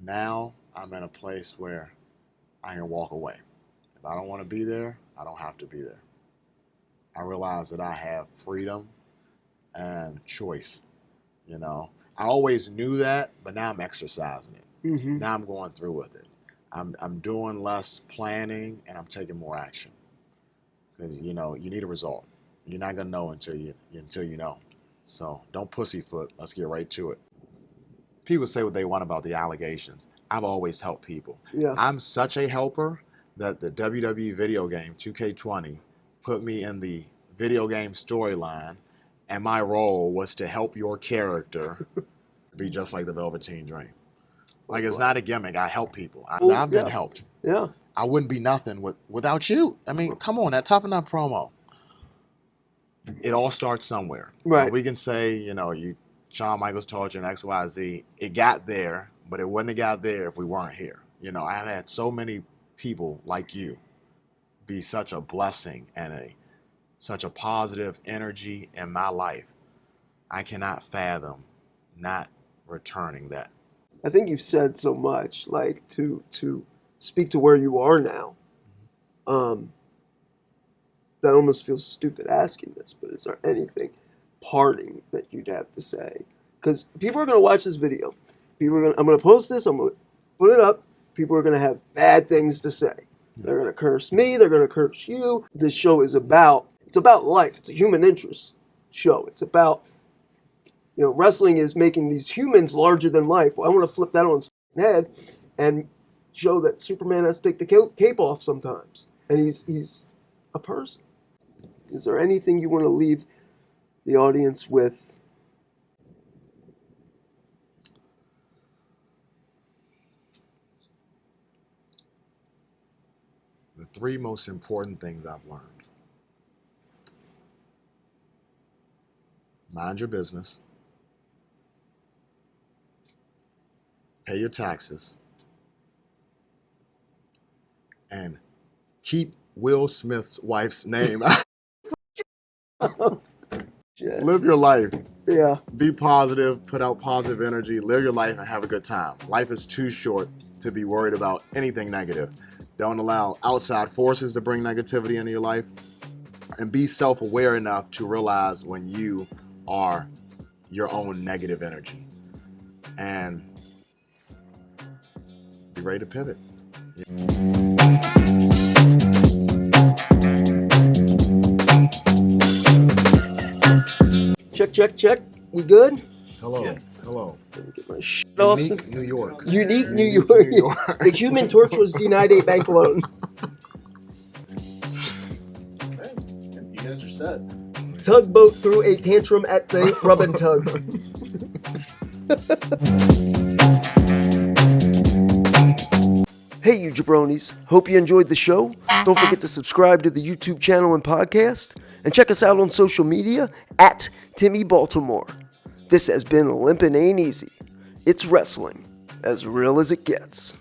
now I'm in a place where I can walk away. If I don't want to be there, I don't have to be there. I realize that I have freedom and choice, you know. I always knew that, but now I'm exercising it. Mm-hmm. Now I'm going through with it. I'm doing less planning and I'm taking more action. Because, you know, you need a result. You're not going to know until you know. So don't pussyfoot. Let's get right to it. People say what they want about the allegations. I've always helped people. Yeah. I'm such a helper that the WWE video game 2K20 put me in the video game storyline, and my role was to help your character be just like the Velveteen Dream. Like, it's not a gimmick. I help people. I've been helped. Yeah. I wouldn't be nothing without you. I mean, come on, that Tough Enough promo. It all starts somewhere. Right. We can say, you know, Shawn Michaels told you in XYZ, it got there, but it wouldn't have got there if we weren't here. You know, I've had so many people like you be such a blessing and such a positive energy in my life. I cannot fathom not returning that. I think you've said so much, like to speak to where you are now. That almost feels stupid asking this, but is there anything parting that you'd have to say? Because people are going to watch this video. I'm going to post this. I'm going to put it up. People are going to have bad things to say. They're going to curse me. They're going to curse you. This show is about life. It's a human interest show. It's about, you know, wrestling is making these humans larger than life. Well, I want to flip that on his head and show that Superman has to take the cape off sometimes. And he's a person. Is there anything you want to leave the audience with? The three most important things I've learned. Mind your business. Pay your taxes. And keep Will Smith's wife's name. Live your life. Yeah. Be positive. Put out positive energy. Live your life and have a good time. Life is too short to be worried about anything negative. Don't allow outside forces to bring negativity into your life. And be self-aware enough to realize when you are your own negative energy. And be ready to pivot. Check. We good? Hello. Yeah. Hello. Let me get my shit off. Unique New York. Unique New York. The Human Torch was denied a bank loan. Okay. You guys are set. Tugboat threw a tantrum at the rub and tug. Hey, you jabronis. Hope you enjoyed the show. Don't forget to subscribe to the YouTube channel and podcast. And check us out on social media at Timmy Baltimore. This has been LiMPiNAiNTEASY. It's wrestling as real as it gets.